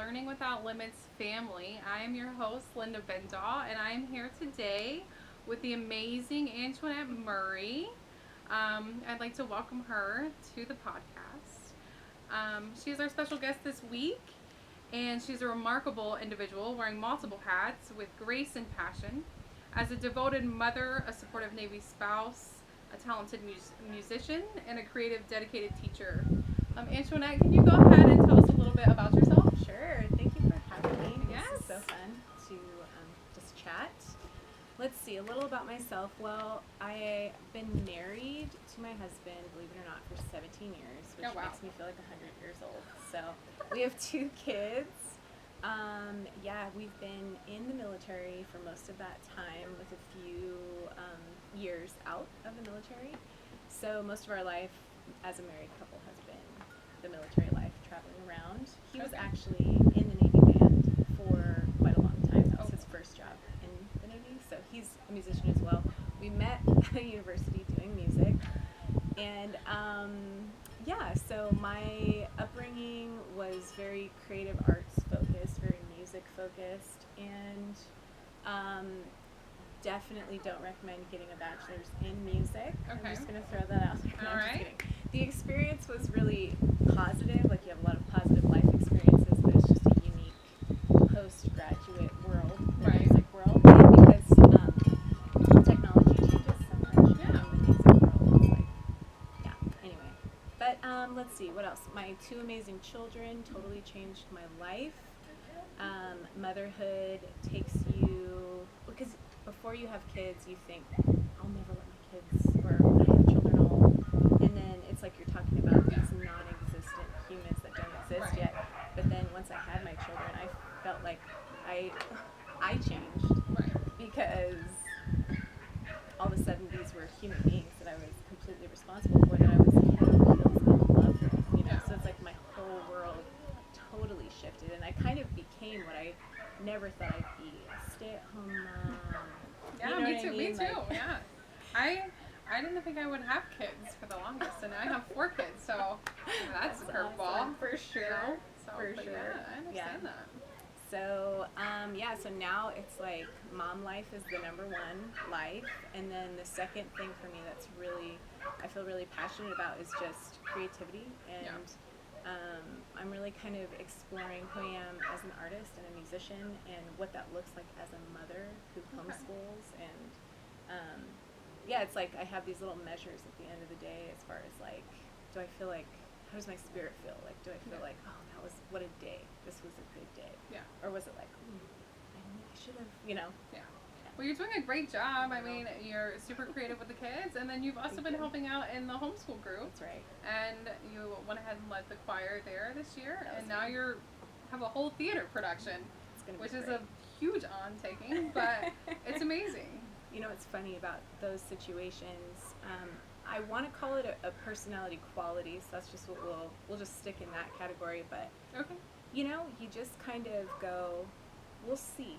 Learning Without Limits family. I am your host, Linda Bendahl, and I am here today with the amazing Antoinette Murray. I'd like to welcome her to the podcast. She is our special guest this week, and she's a remarkable individual wearing multiple hats with grace and passion. As a devoted mother, a supportive Navy spouse, a talented musician, and a creative, dedicated teacher. Antoinette, can you go ahead and tell us a little bit about yourself? Sure. Thank you for having me. Yes. This is so fun to just chat. Let's see, a little about myself. Well, I've been married to my husband, believe it or not, for 17 years, which makes me feel like 100 years old. So we have 2 kids. We've been in the military for most of that time with a few years out of the military. So most of our life as a married couple has been the military life, traveling around. He was actually in the Navy band for quite a long time. That was his first job in the Navy, so he's a musician as well. We met at university doing music, and so my upbringing was very creative arts focused, very music focused, and definitely don't recommend getting a bachelor's in music. Okay. I'm just going to throw that out there. No, All I'm right. just kidding. The experience was really positive. Like, you have a lot of positive life experiences, but it's just a unique postgraduate world, the music world, because technology changes so much. Yeah. The music world is anyway. But let's see, what else? My 2 amazing children totally changed my life. Motherhood takes you, because before you have kids, you think, I'll never let my kids, or I have children all, and then it's like you're talking about these non-existent humans that don't exist yet. But then once I had my children, I felt like I changed, because all of a sudden these were human beings that I was completely responsible for, that I was in love with, So it's like my whole world totally shifted, and I kind of became what I never thought I'd be, a stay-at-home mom. Yeah, me too. Yeah. I didn't think I would have kids for the longest, and now I have 4 kids, so that's a curveball. Awesome. For sure. So, For but sure. Yeah, I understand that. So, so now it's like mom life is the number 1 life, and then the second thing for me that's really, I feel really passionate about is just creativity, and I'm really kind of exploring who I am as an artist and a musician, and what that looks like as a mother who homeschools, and it's like I have these little measures at the end of the day as far as like, do I feel like, how does my spirit feel? Like, do I feel like, oh, that was, what a day, this was a good day? Yeah. Or was it like, I should have, Yeah. Well, you're doing a great job. I mean, you're super creative with the kids, and then you've also been helping out in the homeschool group. That's right. And you went ahead and led the choir there this year, and now you have a whole theater production, which is a huge undertaking, but it's amazing. It's funny about those situations. I want to call it a personality quality, so that's just what we'll just stick in that category. But you just kind of go, we'll see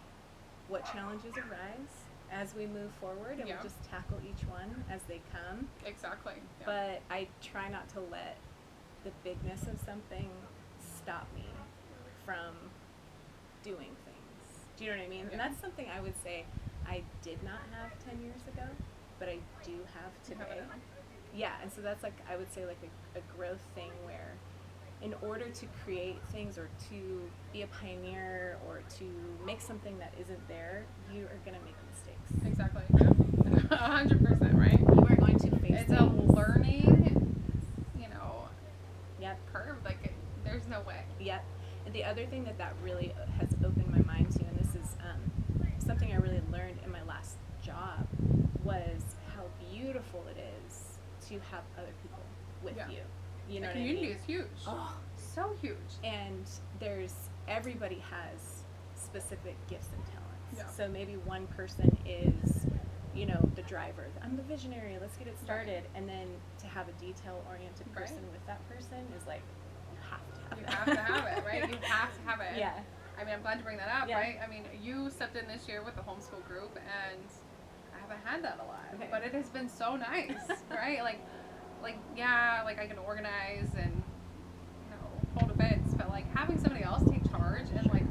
what challenges arise as we move forward, and we'll just tackle each one as they come. Exactly. Yeah. But I try not to let the bigness of something stop me from doing things. Do you know what I mean? Yeah. And that's something I would say I did not have 10 years ago, but I do have today. Yeah, and so that's like, I would say, like a growth thing, where in order to create things, or to be a pioneer, or to make something that isn't there, you are going to make mistakes. Exactly. 100%, right? You are going to face It's a learning, curve. Like, there's no way. Yep. And the other thing that really has opened my mind to, and this is something I really learned in my last job, was how beautiful it is to have other people with you. You know, the community is huge. Oh, so huge. And everybody has specific gifts and talents. Yeah. So maybe one person is, the driver. I'm the visionary. Let's get it started. And then to have a detail-oriented person with that person is like, you have to have it, right? You have to have it. Yeah. I mean, I'm glad to bring that up, right? I mean, you stepped in this year with the homeschool group, and I haven't had that a lot, but it has been so nice, right? Like I can organize and hold events, but like having somebody else take charge charge and like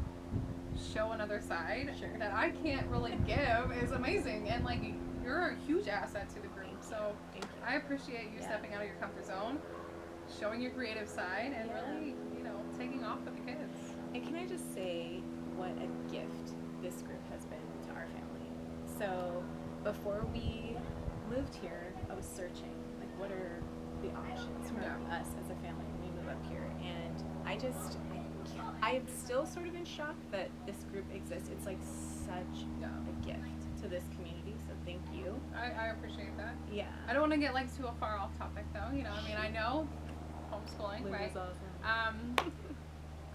show another side Sure. that I can't really give is amazing. And like you're a huge asset to the group. So Thank you. I appreciate you Yeah. stepping out of your comfort zone, showing your creative side, and Yeah. really, taking off with the kids. And can I just say what a gift this group has been to our family? So before we moved here, I was searching, like, what are the options for us as a family when we move up here? And I am still sort of in shock that this group exists. It's like such a gift to this community, so thank you. I appreciate that. Yeah. I don't want to get like too far off topic though. I know homeschooling, Liz right? is awesome.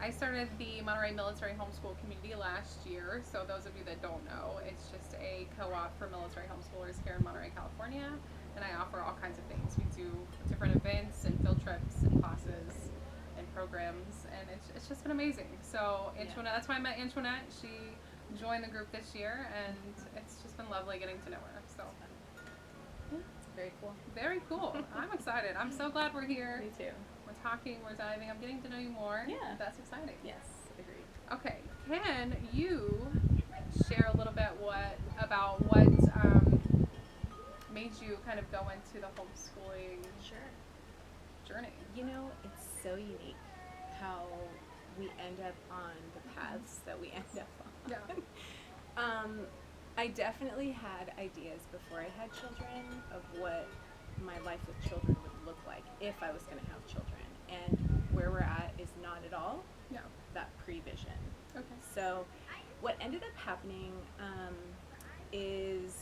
I started the Monterey Military Homeschool Community last year. So those of you that don't know, it's just a co-op for military homeschoolers here in Monterey, California. And I offer all kinds of things. We do different events and field trips and classes and programs, and it's just been amazing. So Antoinette, that's why I met Antoinette. She joined the group this year, and it's just been lovely getting to know her. So It's very cool. very cool. I'm excited. I'm so glad we're here. Me too. We're talking, we're diving. I'm getting to know you more. Yeah. That's exciting. Yes, agreed. Okay, can you share a little bit about what made you kind of go into the homeschooling journey? It's so unique how we end up on the paths that we end up on. Yeah. I definitely had ideas before I had children of what my life with children would look like if I was going to have children. And where we're at is not at all that pre-vision. Okay. So what ended up happening is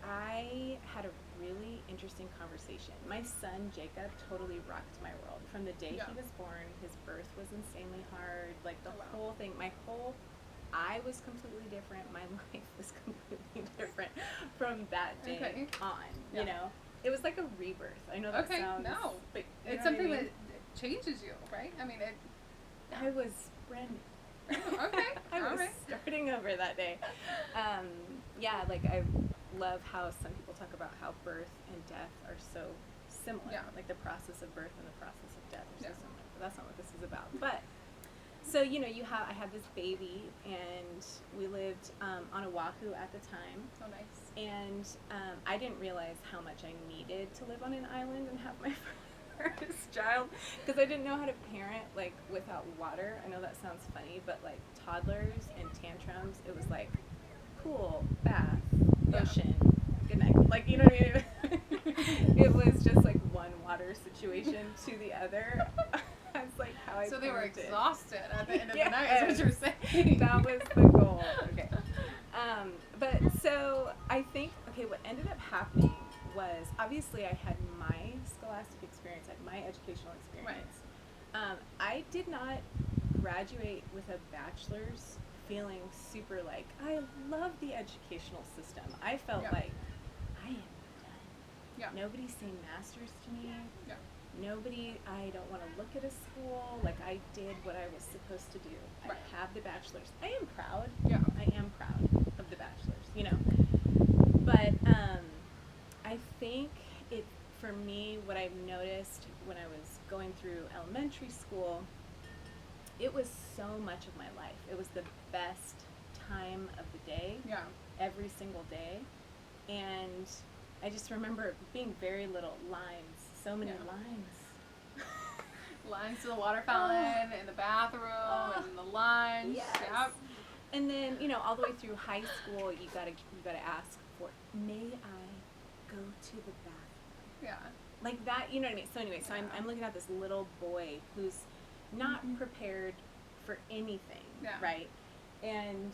I had a really interesting conversation. My son, Jacob, totally rocked my world. From the day he was born, his birth was insanely hard. Like the whole thing, I was completely different. My life was completely different from that day on, you know? It was like a rebirth. I know that sounds... No. But it's something that changes you, right? I mean, I was brand new. Okay. I was starting over that day. I love how some people talk about how birth and death are so similar. Yeah. Like the process of birth and the process of death are so similar. But that's not what this is about. But so I had this baby, and we lived on Oahu at the time. Oh, nice. And I didn't realize how much I needed to live on an island and have my first child, because I didn't know how to parent like without water. I know that sounds funny, but like toddlers and tantrums, it was like pool, bath, ocean, good night. Like, you know what I mean? It was just like one water situation to the other. That's like how I So they were parented. Exhausted at the end of the night, is what you're saying. That was the goal. Okay. But so I think, what ended up happening was, obviously I had my scholastic experience, I had my educational experience. Right. I did not graduate with a bachelor's feeling super like, I love the educational system. I felt like, I am done. Yeah. Nobody's saying masters to me. Yeah. I don't want to look at a school. Like, I did what I was supposed to do. Right. I have the bachelor's. I am proud. Yeah. I am proud of the bachelor's, But I think for me, what I've noticed when I was going through elementary school, it was so much of my life. It was the best time of the day. Yeah. Every single day. And I just remember being very little lines. So many lines. Lines to the water fountain, in the bathroom, and the lunch. Yes. Yep. And then, all the way through high school, you gotta ask for, may I go to the bathroom? Yeah. Like that, you know what I mean? So anyway, I'm looking at this little boy who's not prepared for anything, right? And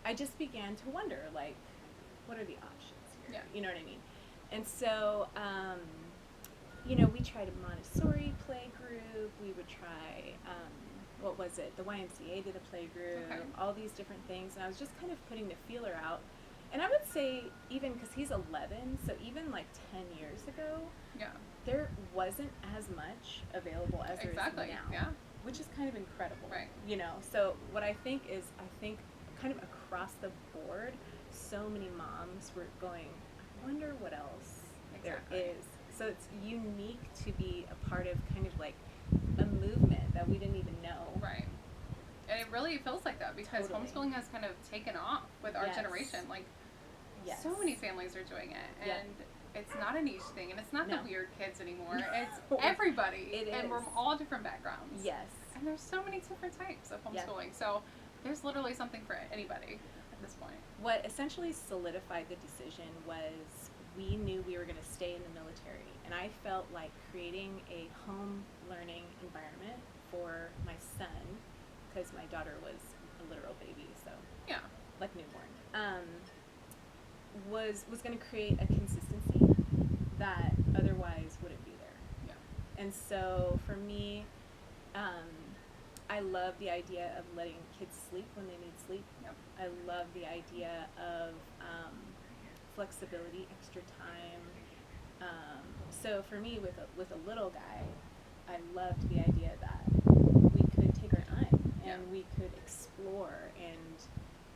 I just began to wonder, like, what are the options here? Yeah. You know what I mean? And so, we tried a Montessori play group. We would try, what was it? The YMCA did a play group. Okay. All these different things. And I was just kind of putting the feeler out. And I would say, even because he's 11, so even like 10 years ago, there wasn't as much available as there is now. Yeah. Which is kind of incredible. Right. So what I think is, kind of across the board, so many moms were going, I wonder what else there is. So it's unique to be a part of kind of like a movement that we didn't even know. Right. And it really feels like that because Totally. homeschooling has kind of taken off with our Yes. generation. Like, Yes. so many families are doing it. Yep. And it's not a niche thing. And it's not No. the weird kids anymore. It's No. everybody. It And is. we're all different backgrounds. Yes. And there's so many different types of Yep. homeschooling. So there's literally something for anybody at this point. What essentially solidified the decision was we knew we were going to stay in the military, and I felt like creating a home learning environment for my son, because my daughter was a literal baby, so Yeah. like newborn, was going to create a consistency that otherwise wouldn't be there. Yeah. And so for me, I love the idea of letting kids sleep when they need sleep. Yep. I love the idea of flexibility, extra time. So for me, with a little guy, I loved the idea that we could take our time and Yeah. we could explore, and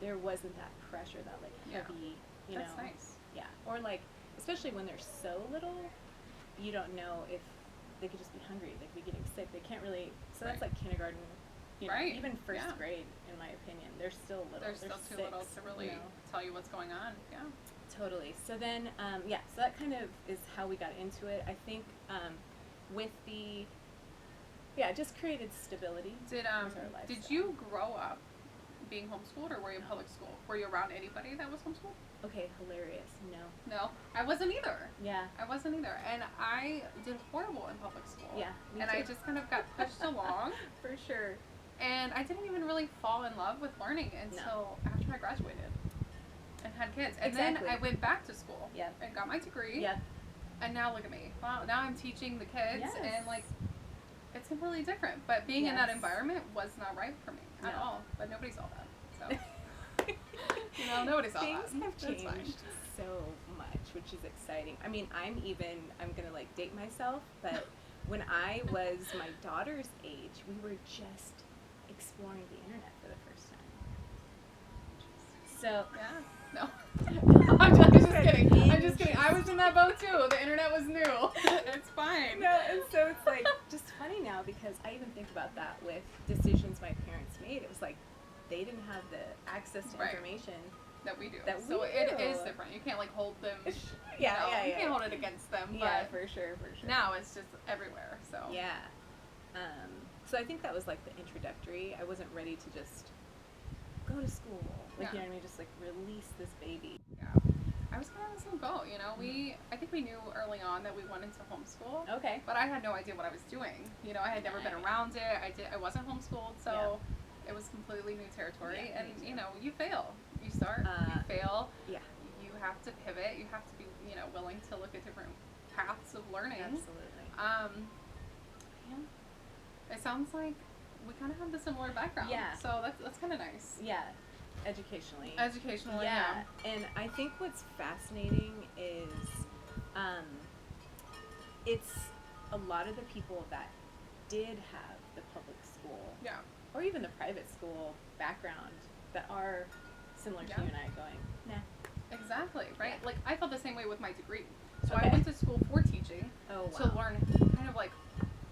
there wasn't that pressure, that like Yeah. heavy, That's nice. yeah, or like especially when they're so little, you don't know if they could just be hungry, they could be getting sick, they can't really. So that's Right. like kindergarten. Right. Even first Yeah. grade, in my opinion, they're still little. They're still too little to really tell you what's going on. Yeah. Totally. So then, so that kind of is how we got into it. I think with it just created stability. Did with our did lifestyle. you grow up being homeschooled, or were you in public school? Were you around anybody that was homeschooled? Okay, hilarious. No. No, I wasn't either. Yeah. I wasn't either, and I did horrible in public school. Yeah. Me And too. I just kind of got pushed along, For sure. and I didn't even really fall in love with learning until after I graduated and had kids. And then Exactly. I went back to school Yep. and got my degree. Yep. And now look at me. Wow, now I'm teaching the kids, Yes. and like, it's completely different. But being in that Yes. environment was not right for me at No. all. But nobody saw that. So, nobody saw Things that. have That's fine. changed so much, which is exciting. I mean, I'm gonna like date myself, but when I was my daughter's age, we were just exploring the internet for the first time. So Yeah. No. I'm just kidding. I'm just kidding. I was in that boat too. The internet was new. It's fine. no, and so it's like just funny now, because I even think about that with decisions my parents made. It was like they didn't have the access to Right. information. That we do. That So we it do. is different. You can't like hold them. Yeah, You can't hold it against them. Yeah, But for sure. now it's just everywhere. So Yeah. So I think that was like the introductory. I wasn't ready to just go to school. Like, Yeah. you know what I mean? Just like release this baby. Yeah. I was kind of in the same boat. I think we knew early on that we wanted to homeschool. Okay. But I had no idea what I was doing. I had never been Right. around it. I wasn't homeschooled, so it was completely new territory. Yeah, And me too. you fail. You start, you fail. Yeah. You have to pivot. You have to be, willing to look at different paths of learning. Absolutely. Yeah. It sounds like we kind of have the similar background. Yeah. So that's kind of nice. Yeah. Educationally. Educationally, Yeah. And I think what's fascinating is it's a lot of the people that did have the public school Yeah. or even the private school background that are similar to Yeah. you and I going, nah. Exactly, right? Yeah. Like, I felt the same way with my degree. So Okay. I went to school for teaching Oh, to learn kind of like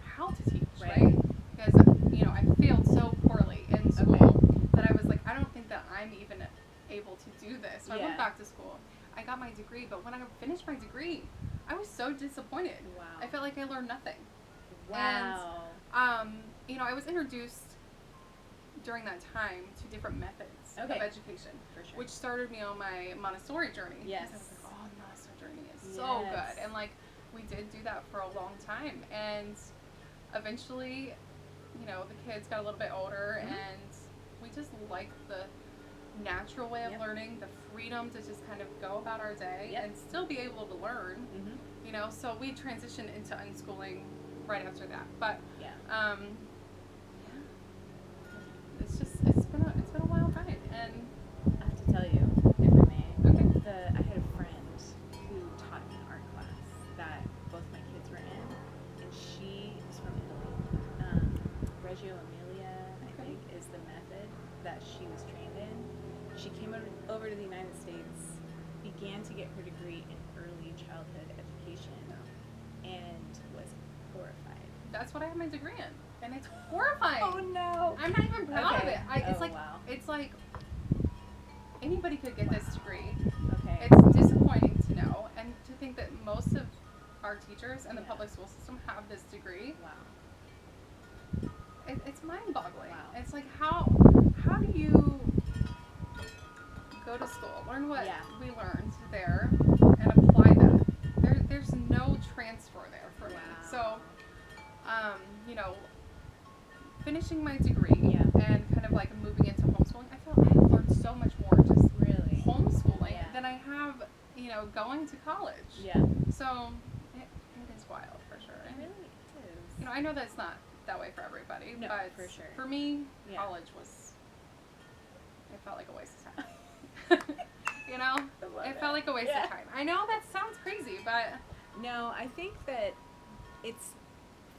how to teach, Right. right? Because, I failed so poorly in school that I was like, I don't think that I'm even able to do this. So I Yeah. went back to school. I got my degree, but when I finished my degree, I was so disappointed. Wow. I felt like I learned nothing. Wow. I was introduced during that time to different methods of Okay. education, For sure. which started me on my Montessori journey. Yes. Because I was like, oh, the Montessori journey is so Yes. good. And like, we did do that for a long time. And eventually, the kids got a little bit older, Mhm. and we just liked the natural way of Yep. learning, the freedom to just kind of go about our day Yep. and still be able to learn. Mm-hmm. So we transitioned into unschooling right after that. But Yeah. it's been a wild ride, and I have to tell you, if I may, Okay. I had a friend who taught an art class that both my kids were in, and she is from Italy. Reggio Emilia, I Okay. think, is the method that she was trained in. She came over to the United States, began to get her degree in early childhood education, and was horrified. that's what I had my degree in. And it's horrifying. Oh no. I'm not even proud of it. It's like wow. it's like anybody could get this degree. Okay. It's disappointing to know, and to think that most of our teachers in the public school system have this degree. Wow. It's mind-boggling. Wow. It's like how do you go to school, learn what we learned there, and apply that? There's no transfer there for me. So, you know, finishing my degree and kind of like moving into homeschooling, I feel like I have learned so much more just really homeschooling than I have, you know, going to college. Yeah. So it is wild for sure. It really is. You know, I know that's not that way for everybody, No, but for sure. for me, Yeah. college was, it felt like a waste of time. You know, it felt like a waste of time. I know that sounds crazy, but no, I think that it's,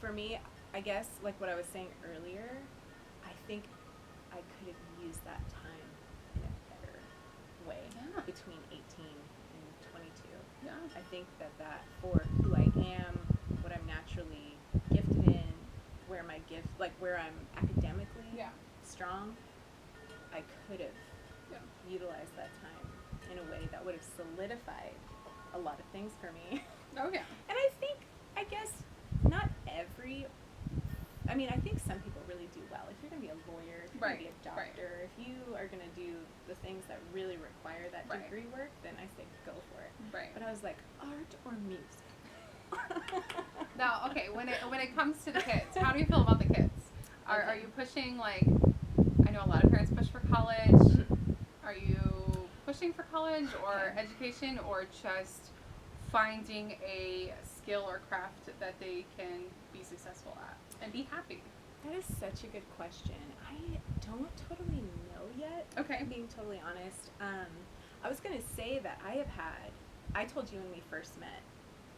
for me, I guess, like what I was saying earlier, I think I could have used that time in a better way between 18 and 22. yeah, I think that for who I am, what I'm naturally gifted in, where my gift, like where I'm academically strong, I could have utilized that time in a way that would have solidified a lot of things for me. oh yeah, And I guess, not every, I mean, I think some people really do well. If you're going to be a lawyer, if you're going to be a doctor, if you are going to do the things that really require that degree work, then I say go for it. right. But I was like, art or music? Now, okay, when it comes to the kids, how do you feel about the kids? Are you pushing, like, I know a lot of parents push for college. Are you pushing for college or education, or just finding a skill or craft that they can be successful at and be happy? That is such a good question. I don't totally know yet. Okay. Being totally honest. I was going to say that I told you when we first met,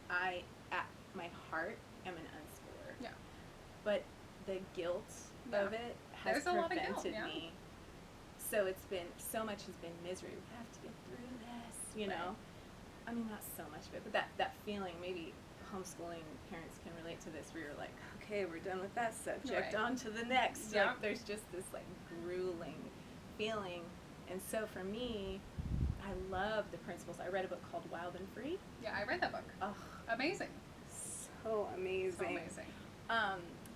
I, at my heart, am an unschooler. Yeah. But the guilt of it has prevented me. So so much has been misery. We have to get through this, you know? I mean, not so much of it, but that feeling, maybe homeschooling parents can relate to this, where you're like, okay, we're done with that subject, on to the next. Yeah. Like, there's just this, like, grueling feeling. And so for me, I love the principles. I read a book called Wild and Free. Yeah, I read that book. Oh, amazing. So amazing. So amazing.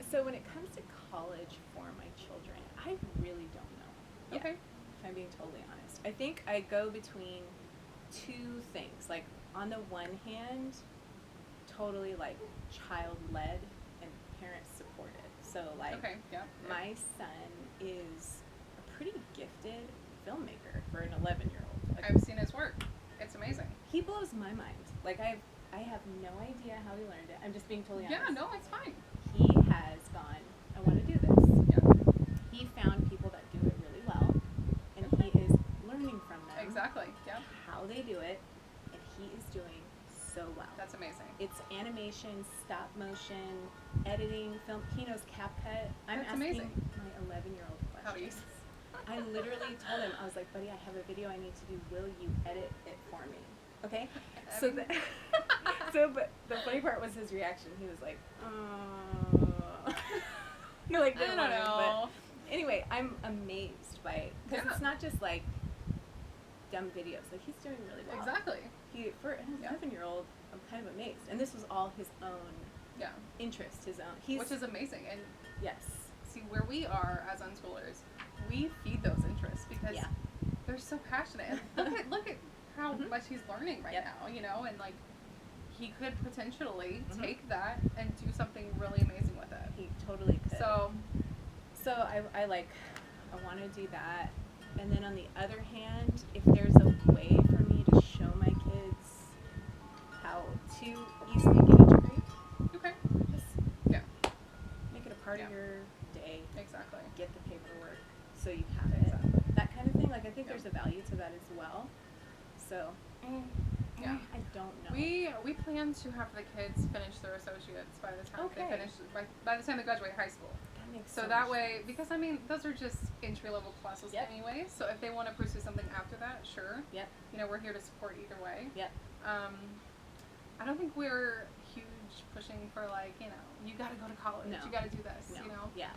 So when it comes to college for my children, I really don't know. Okay. If I'm being totally honest. I think I go between two things. Like, on the one hand, totally like child-led and parent-supported. So like, my son is a pretty gifted filmmaker for an 11-year-old. Like, I've seen his work. It's amazing. He blows my mind. Like, I have no idea how he learned it. I'm just being totally honest. Yeah, no, it's fine. He has gone, I want to do this. Yeah. He found people that do it really well, and he is learning from them. Exactly. Yeah. How they do it, and he is doing so well. That's amazing. It's animation, stop motion, editing, film. He knows CapCut. I'm That's asking amazing. my 11-year-old questions. How do you? I literally told him, I was like, buddy, I have a video I need to do. Will you edit it for me? Okay? But the funny part was his reaction. He was like, he like didn't want to. But anyway, I'm amazed by it. Because it's not just like dumb videos. Like, he's doing really well. Exactly. For an 11-year-old, I'm kind of amazed. And this was all his own interest, his own. Which is amazing. And yes. See, where we are as unschoolers, we feed those interests because they're so passionate. And look at how much he's learning right now, you know, and like he could potentially take that and do something really amazing with it. He totally could. So I want to do that. And then on the other hand, if there's a way for me to show my kids how to easily get a degree, just make it a part of your day. Exactly. Get the paperwork so you have it. That kind of thing. Like, I think there's a value to that as well. So, I don't know. We plan to have the kids finish their associates by the time they finish by the time they graduate high school. That makes so that way, because I mean, those are just entry level classes anyway. So if they want to pursue something after that, sure. You know, we're here to support either way. I don't think we're huge pushing for like, you got to go to college. No. You got to do this, No. Yeah.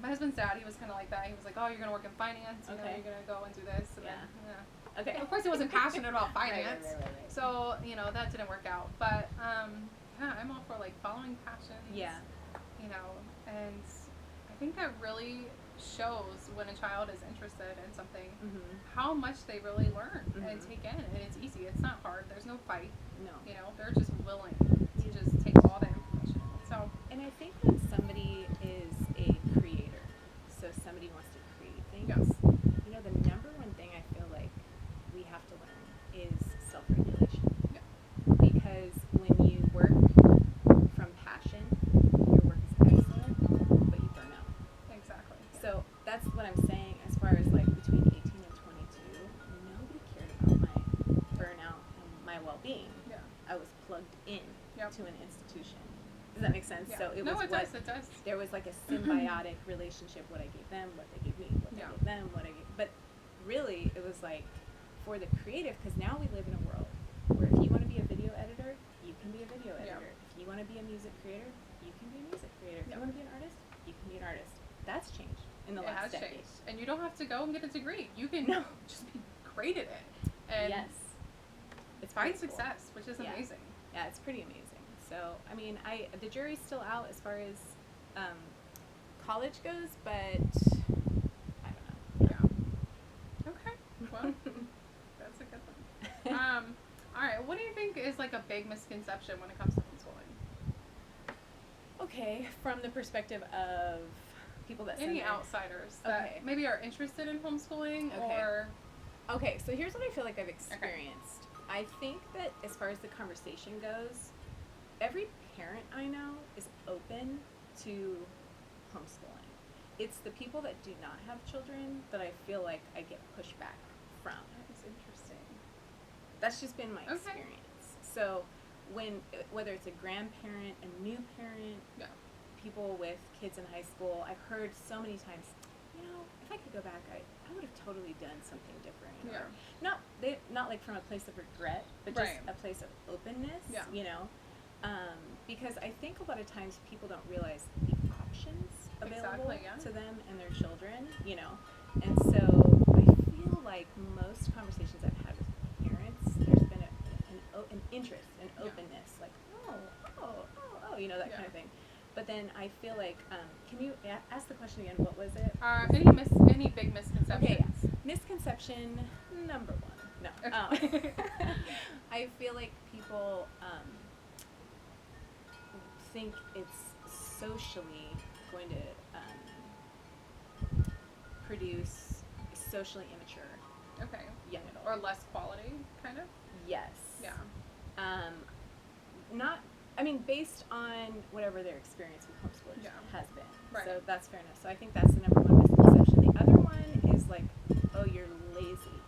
My husband's dad, he was kind of like that. He was like, oh, you're going to work in finance. You're going to go and do this. And Yeah. then, Okay. Of course, he wasn't passionate about finance. Right. So, that didn't work out. But, I'm all for, like, following passions. Yeah. And I think that really shows when a child is interested in something, how much they really learn and take in. And it's easy. It's not hard. There's no fight. No. They're just willing to just take all that information in. So, and I think when somebody is a creator, so somebody wants to create things, yes. The number one thing I feel like we have to learn is self-regulation. Yeah. Because when you work from passion, your work is excellent, but you burn out. Exactly. Yeah. So that's what I'm saying as far as like between 18 and 22, nobody cared about my burnout and my well-being. Yeah. I was plugged in Yep. to an institution. Does that make sense? Yeah. So it does. There was like a symbiotic relationship, what I gave them, what they gave me, what I gave them, what I gave. But really, it was like for the creative, because now we live in a world where if you want to be a video editor, you can be a video editor. If you want to be a music creator, you can be a music creator. If you want to be an artist, you can be an artist. That's changed in the last decade. Changed. And you don't have to go and get a degree. You can just be great at it. And it's find cool. success, which is amazing. Yeah, it's pretty amazing. So, I mean, the jury's still out as far as college goes, but I don't know. Yeah. Okay. Well, that's a good one. All right. What do you think is like a big misconception when it comes to homeschooling? Okay, from the perspective of people that any outsiders that maybe are interested in homeschooling or. Okay, so here's what I feel like I've experienced. I think that as far as the conversation goes, every parent I know is open to homeschooling. It's the people that do not have children that I feel like I get pushback from. That's interesting. That's just been my experience. So whether it's a grandparent, a new parent, people with kids in high school, I've heard so many times, if I could go back, I would have totally done something different. Yeah. Or not like from a place of regret, but just a place of openness, because I think a lot of times people don't realize the options available to them and their children, and so I feel like most conversations I've had with parents, there's been an interest, an openness, like, that kind of thing. But then I feel like, can you ask the question again? What was it? Any big misconceptions? Okay, misconception number one. No. I feel like people think it's socially going to produce socially immature young adults. Or less quality, kind of? Yes. Yeah. Based on whatever their experience with homeschooling has been. Right. So that's fair enough. So I think that's the number one misconception. The other one is like, oh, you're lazy.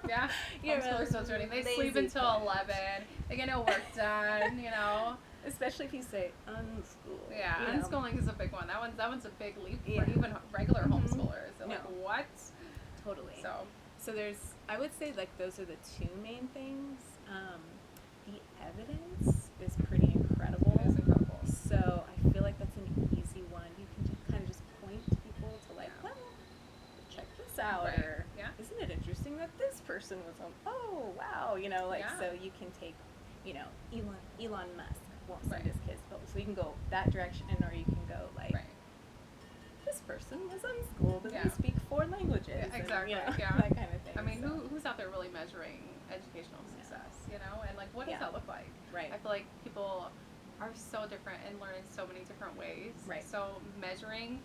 Yeah. Homeschoolers still doing. They sleep until 11. They get no work done, Especially if you say unschool. Yeah, unschooling is a big one. That one's a big leap for even regular homeschoolers. They're like, what? Totally. So there's, I would say like those are the two main things. The evidence is pretty incredible. It is incredible. So I feel like that's an easy one. You can just kind of just point to people to like, well, check this out, or isn't it interesting that this person was on? Oh wow, so you can take, Elon Musk won't send his kids home, so you can go that direction, or you can go like, this person was unschooled and they speak 4 languages. Yeah, exactly. And, that kind of thing. I mean, who's out there really measuring educational success, and like, what does that look like? Right. I feel like people are so different and learn in so many different ways. Right. So measuring,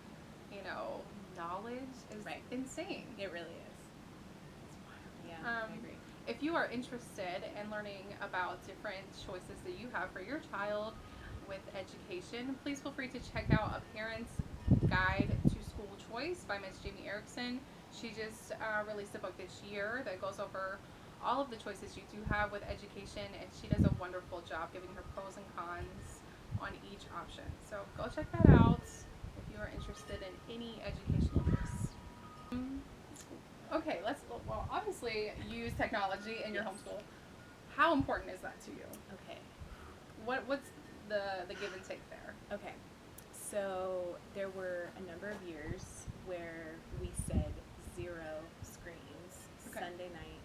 knowledge is insane. It really is. It's wild. Yeah, I agree. If you are interested in learning about different choices that you have for your child with education, please feel free to check out A Parent's Guide to School Choice by Ms. Jamie Erickson. She just released a book this year that goes over all of the choices you do have with education, and she does a wonderful job giving her pros and cons on each option. So go check that out if you are interested in any educational choice. Okay, obviously use technology in your homeschool. How important is that to you? Okay. what's the give and take there? Okay. So there were a number of years where we said 0 screens Okay. Sunday night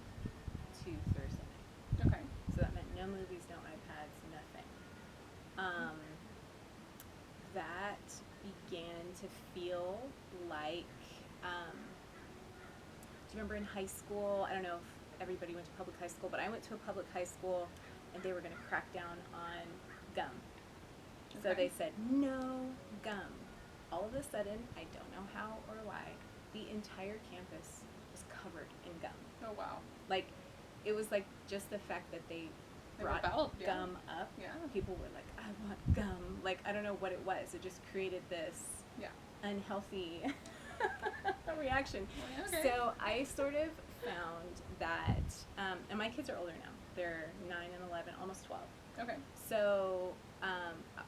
to Thursday night. Okay. So that meant no movies, no iPads, nothing. That began to feel like, do you remember in high school, I don't know if everybody went to public high school, but I went to a public high school and they were going to crack down on gum. So Okay. they said, no gum. All of a sudden, I don't know how or why, the entire campus was covered in gum. Oh wow. Like, it was like just the fact that they brought rebelled, yeah. gum up. Yeah. People were like, I want gum. Like, I don't know what it was. It just created this Yeah. unhealthy reaction. Okay. So I sort of found that, and my kids are older now. They're 9 and 11, almost 12. Okay. So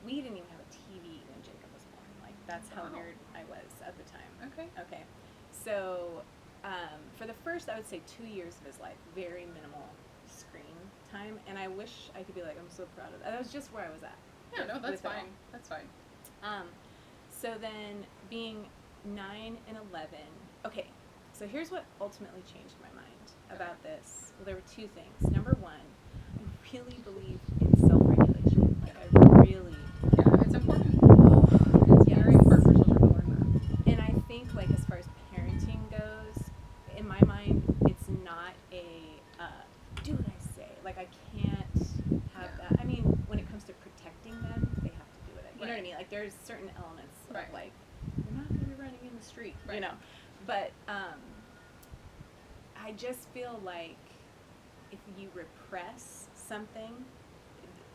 we didn't even have a TV when Jacob was born. Like, that's how Wow. weird I was at the time. Okay. Okay. So for the first, I would say 2 years of his life, very minimal screen time. And I wish I could be like, I'm so proud of that. That was just where I was at. Yeah, no, that's with it all. fine. That's fine. So then being 9 and 11, okay, so here's what ultimately changed my mind about this. Well, there were two things. Number one, I really believe in self-regulation. Like, I really, Yeah, it's important. It's Yes. very important for children to learn and I think, like, as far as parenting goes, in my mind, it's not a, do what I say. Like, I can't have Yeah. that. I mean, when it comes to protecting them, they have to do it. You know what I Right. mean? Like, there's certain elements Right. of, like, you're not going to be running in the street, you Right. know? But I just feel like if you repress something,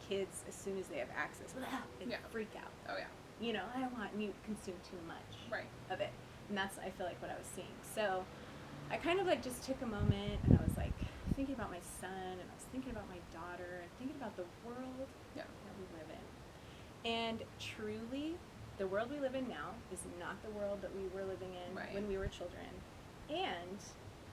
kids, as soon as they have access, they Yeah. freak out. that. Oh yeah. You know, I don't want you to consume too much Right. of it. And that's, I feel like, what I was seeing. So I kind of like just took a moment and I was like thinking about my son and I was thinking about my daughter and thinking about the world Yeah. that we live in. And truly, the world we live in now is not the world that we were living in Right. when we were children. And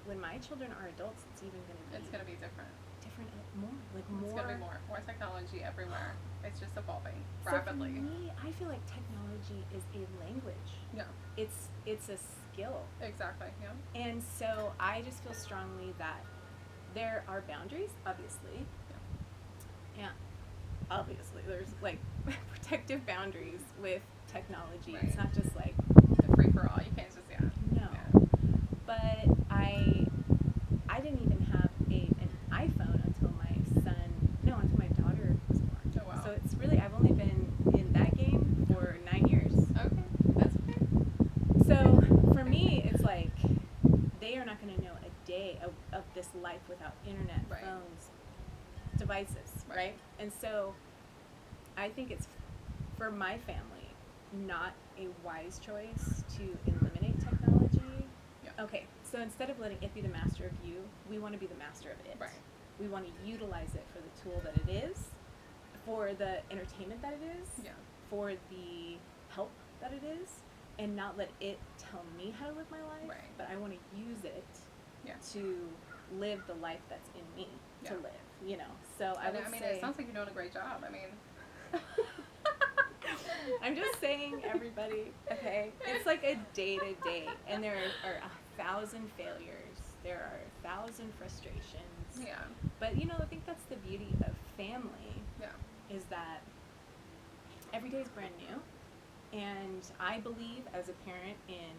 when my children are adults, it's even going to be It's gonna be different. different, more, like It's more. gonna be more technology everywhere. It's just evolving So rapidly. for me, I feel like technology is a language. Yeah. It's a skill. Exactly. Yeah. And so I just feel strongly that there are boundaries, obviously. Yeah. Obviously, there's like protective boundaries with technology. Right. It's not just like, The free for all. You can't just no. Yeah. But I didn't even have an iPhone until until my daughter was born. Oh, wow. So it's really, I've only been in that game for 9 years. Okay. That's okay. So for me, it's like they are not going to know a day of this life without internet, Right. phones, devices, Right. right? And so I think it's, for my family, not a wise choice to eliminate technology. Yeah. Okay, so instead of letting it be the master of you, we want to be the master of it. Right. We want to utilize it for the tool that it is, for the entertainment that it is, Yeah. for the help that it is, and not let it tell me how to live my life, Right. but I want to use it Yeah. to live the life that's in me to Yeah. live, you know. So I And would I mean, say, it sounds like you're doing a great job. I mean. I'm just saying, everybody, okay? It's like a day-to-day, and there are 1,000 failures. There are 1,000 frustrations. Yeah. But, you know, I think that's the beauty of family, Yeah. is that every day is brand new. And I believe, as a parent, in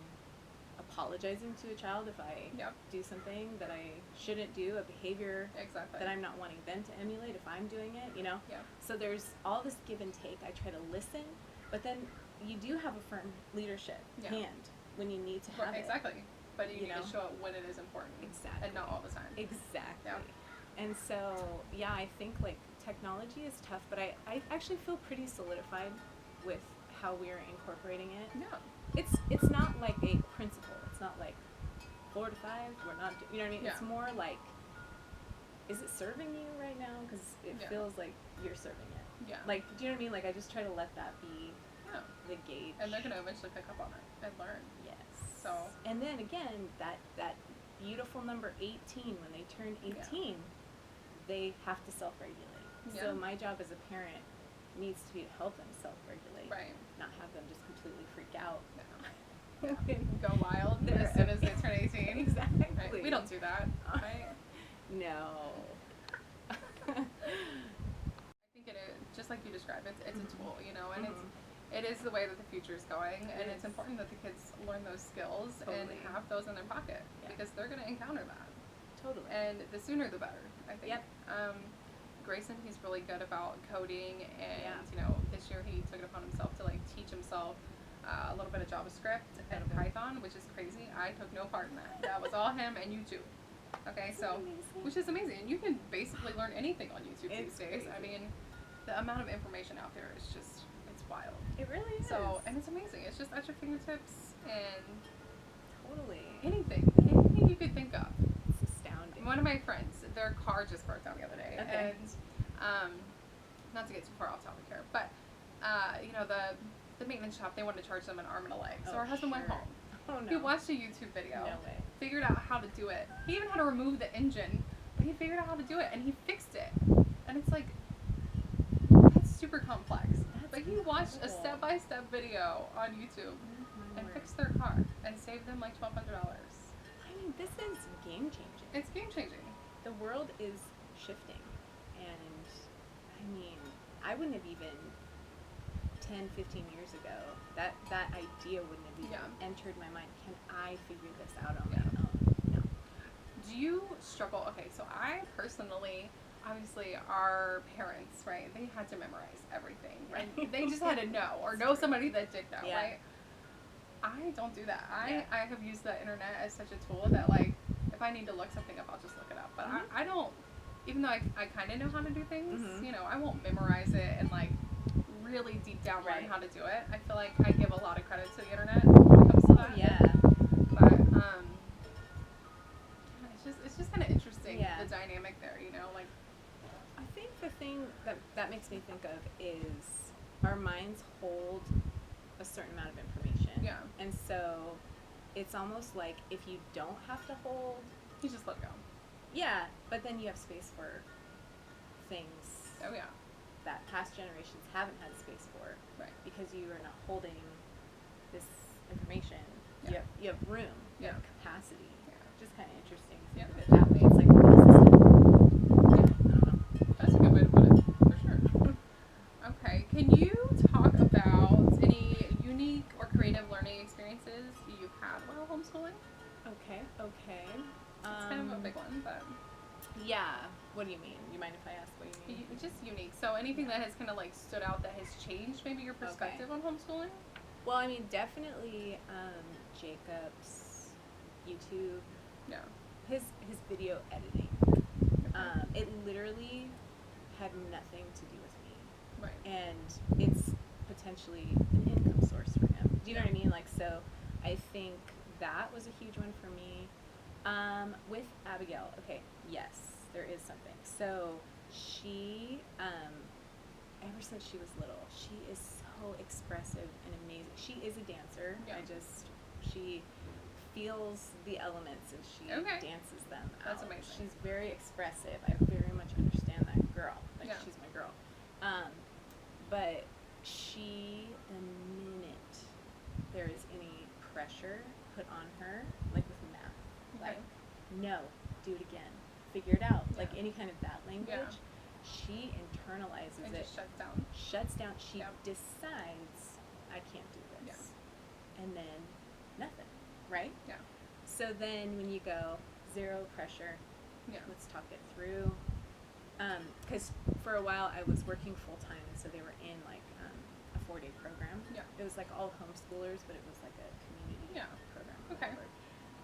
apologizing to a child if I Yep. do something that I shouldn't do, a behavior Exactly. that I'm not wanting them to emulate if I'm doing it, you know? Yeah. So there's all this give and take. I try to listen, but then you do have a firm leadership Yeah. hand when you need to have Right, it. exactly. But you You need know? to show it when it is important. Exactly. And not all the time. Exactly. Yeah. And so, yeah, I think, like, technology is tough, but I actually feel pretty solidified with how we're incorporating it. Yeah. It's not like a principle. It's not like 4 to 5, we're not, you know what I mean? Yeah. It's more like, is it serving you right now? Because it Yeah. feels like you're serving it. Yeah. Like, do you know what I mean? Like, I just try to let that be Yeah. the gauge. And they're gonna eventually pick up on it and learn. Yes. So. And then again, that beautiful number 18, when they turn 18, they have to self-regulate. Yeah. So my job as a parent needs to be to help them self-regulate, Right. not have them just completely freak out. No. Go wild as soon as they turn 18. Exactly. Right. We don't do that, right? No. I think it is, just like you described, it's a tool, you know, and it is the way that the future is going, and it's important that the kids learn those skills and have those in their pocket because they're going to encounter that. Totally. And the sooner the better, I think. Yep. Grayson, he's really good about coding, and you know, this year he took it upon himself to like teach himself a little bit of JavaScript and Python, which is crazy. I took no part in that. That was all him and YouTube. Okay, so which is amazing. And you can basically learn anything on YouTube these days. Crazy. I mean, the amount of information out there is just, it's wild. It really is. So, and it's amazing. It's just at your fingertips, and totally anything you could think of. It's astounding. One of my friends, their car just broke down the other day, Okay. and not to get too far off topic here, but you know, the maintenance shop, they wanted to charge them an arm and a leg. So her husband went home. Oh no. He watched a YouTube video. No way. Figured out how to do it. He even had to remove the engine, but he figured out how to do it, and he fixed it. And it's like, that's super complex. Like, he watched a step-by-step video on YouTube and fixed their car and saved them like $1,200. I mean, this is game changing. It's game changing. The world is shifting, and I mean, I wouldn't have even 10, 15 years ago, that idea wouldn't have even entered my mind. Can I figure this out on my own? No. Do you struggle? Okay, so I personally, obviously, our parents, right, they had to memorize everything, right? They just had to know, or know somebody that did know, right? I don't do that. I have used the internet as such a tool that, like, if I need to look something up, I'll just look it up. But I don't, even though I kind of know how to do things, you know, I won't memorize it and, like, really deep down learn how to do it. I feel like I give a lot of credit to the internet when it comes to that. But it's just kind of interesting, the dynamic there, you know, like. I think the thing that makes me think of is our minds hold a certain amount of information. Yeah. And so it's almost like if you don't have to hold, You just let it go. Yeah, but then you have space for things. Oh yeah. That past generations haven't had space for, Right. because you are not holding this information. Yeah. You have room, you Yeah. have capacity. Yeah. Just kind of interesting to Yeah. think of it that way. It's like a whole system. I don't know. That's a good way to put it, for sure. Okay, can you talk about any unique or creative learning experiences you've had while homeschooling? Okay. It's kind of a big one, but Yeah. What do you mean? You mind if I ask what you mean? just unique. So anything that has kind of like stood out that has changed maybe your perspective on homeschooling? Well, I mean, definitely Jacob's YouTube, Yeah. his video editing. It literally had nothing to do with me, Right. and it's potentially an income source for him. Do you know what I mean? Like, so I think that was a huge one for me. With Abigail, okay, yes, there is something. So she, ever since she was little, she is so expressive and amazing. She is a dancer. Yeah. She feels the elements and she dances them out. That's amazing. She's very expressive. I very much understand that girl. Like, she's my girl. But she, the minute there is any pressure put on her, like with math, like, no, do it again, figure it out, like any kind of that language, she internalizes It it. just shuts down. Shuts down. She decides, I can't do this. And then nothing, right? Yeah. So then when you go, zero pressure, let's talk it through. Because for a while I was working full time, so they were in like a 4-day program. Yeah. It was like all homeschoolers, but it was like a community program. Okay. Whatever.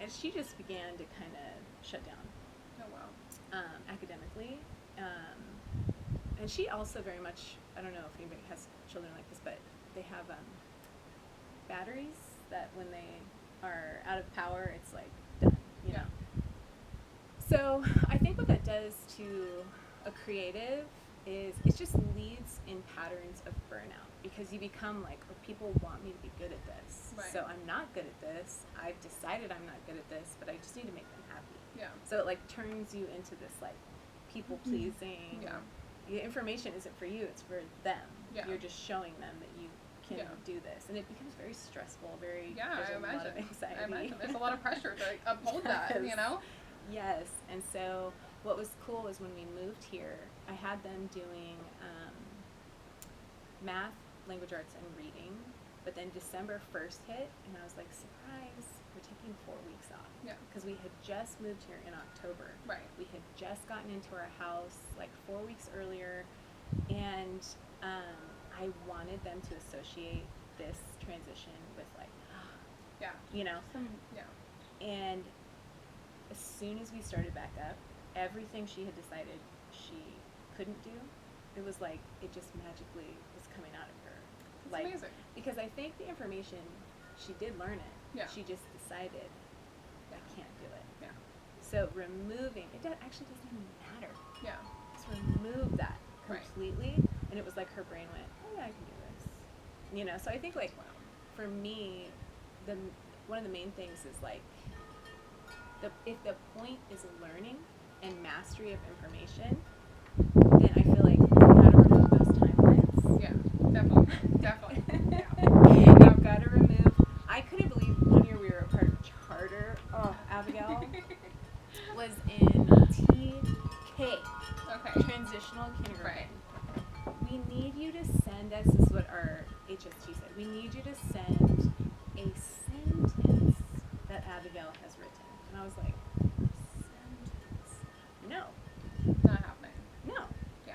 And she just began to kind of shut down. Oh wow. Academically. And she also very much, I don't know if anybody has children like this, but they have batteries that when they are out of power, it's like done, you know. So I think what that does to a creative is it just leads in patterns of burnout, because you become like, oh, people want me to be good at this. Right. So I'm not good at this. I've decided I'm not good at this, but I just need to make them happy. Yeah. So it like turns you into this like people pleasing the information isn't for you, it's for them. Yeah. You're just showing them that you can Yeah. do this. And it becomes very stressful, there's I a lot of imagine. anxiety. I imagine. There's a lot of pressure to like, uphold that, you Yes. know? Yes. And so what was cool was when we moved here, I had them doing math, language arts, and reading. But then December 1st hit, and I was like, surprise, we're taking 4 weeks off. Yeah. Because we had just moved here in October. Right. We had just gotten into our house like 4 weeks earlier, and I wanted them to associate this transition with like, Yeah. you know, Yeah. and as soon as we started back up, everything she had decided she couldn't do, it was like it just magically was coming out of her. It's Like, amazing. because I think the information, she did learn it. Yeah. She just decided, Yeah. I can't do it. Yeah. So removing, actually doesn't even matter. Yeah. Just remove that Right. completely, and it was like her brain went, oh yeah, I can do this. You know, so I think like Wow. for me, one of the main things is like, if the point is learning and mastery of information, then I feel like you gotta remove those timelines. Yeah. Definitely. Definitely. You've got to remove. I couldn't believe 1 year we were a part of charter. Oh, Abigail was in TK, Okay. transitional kindergarten. Right. We need you to send us. This is what our HST said. We need you to send a sentence that Abigail has written. And I was like, sentence? No, Not happening. no. Yeah.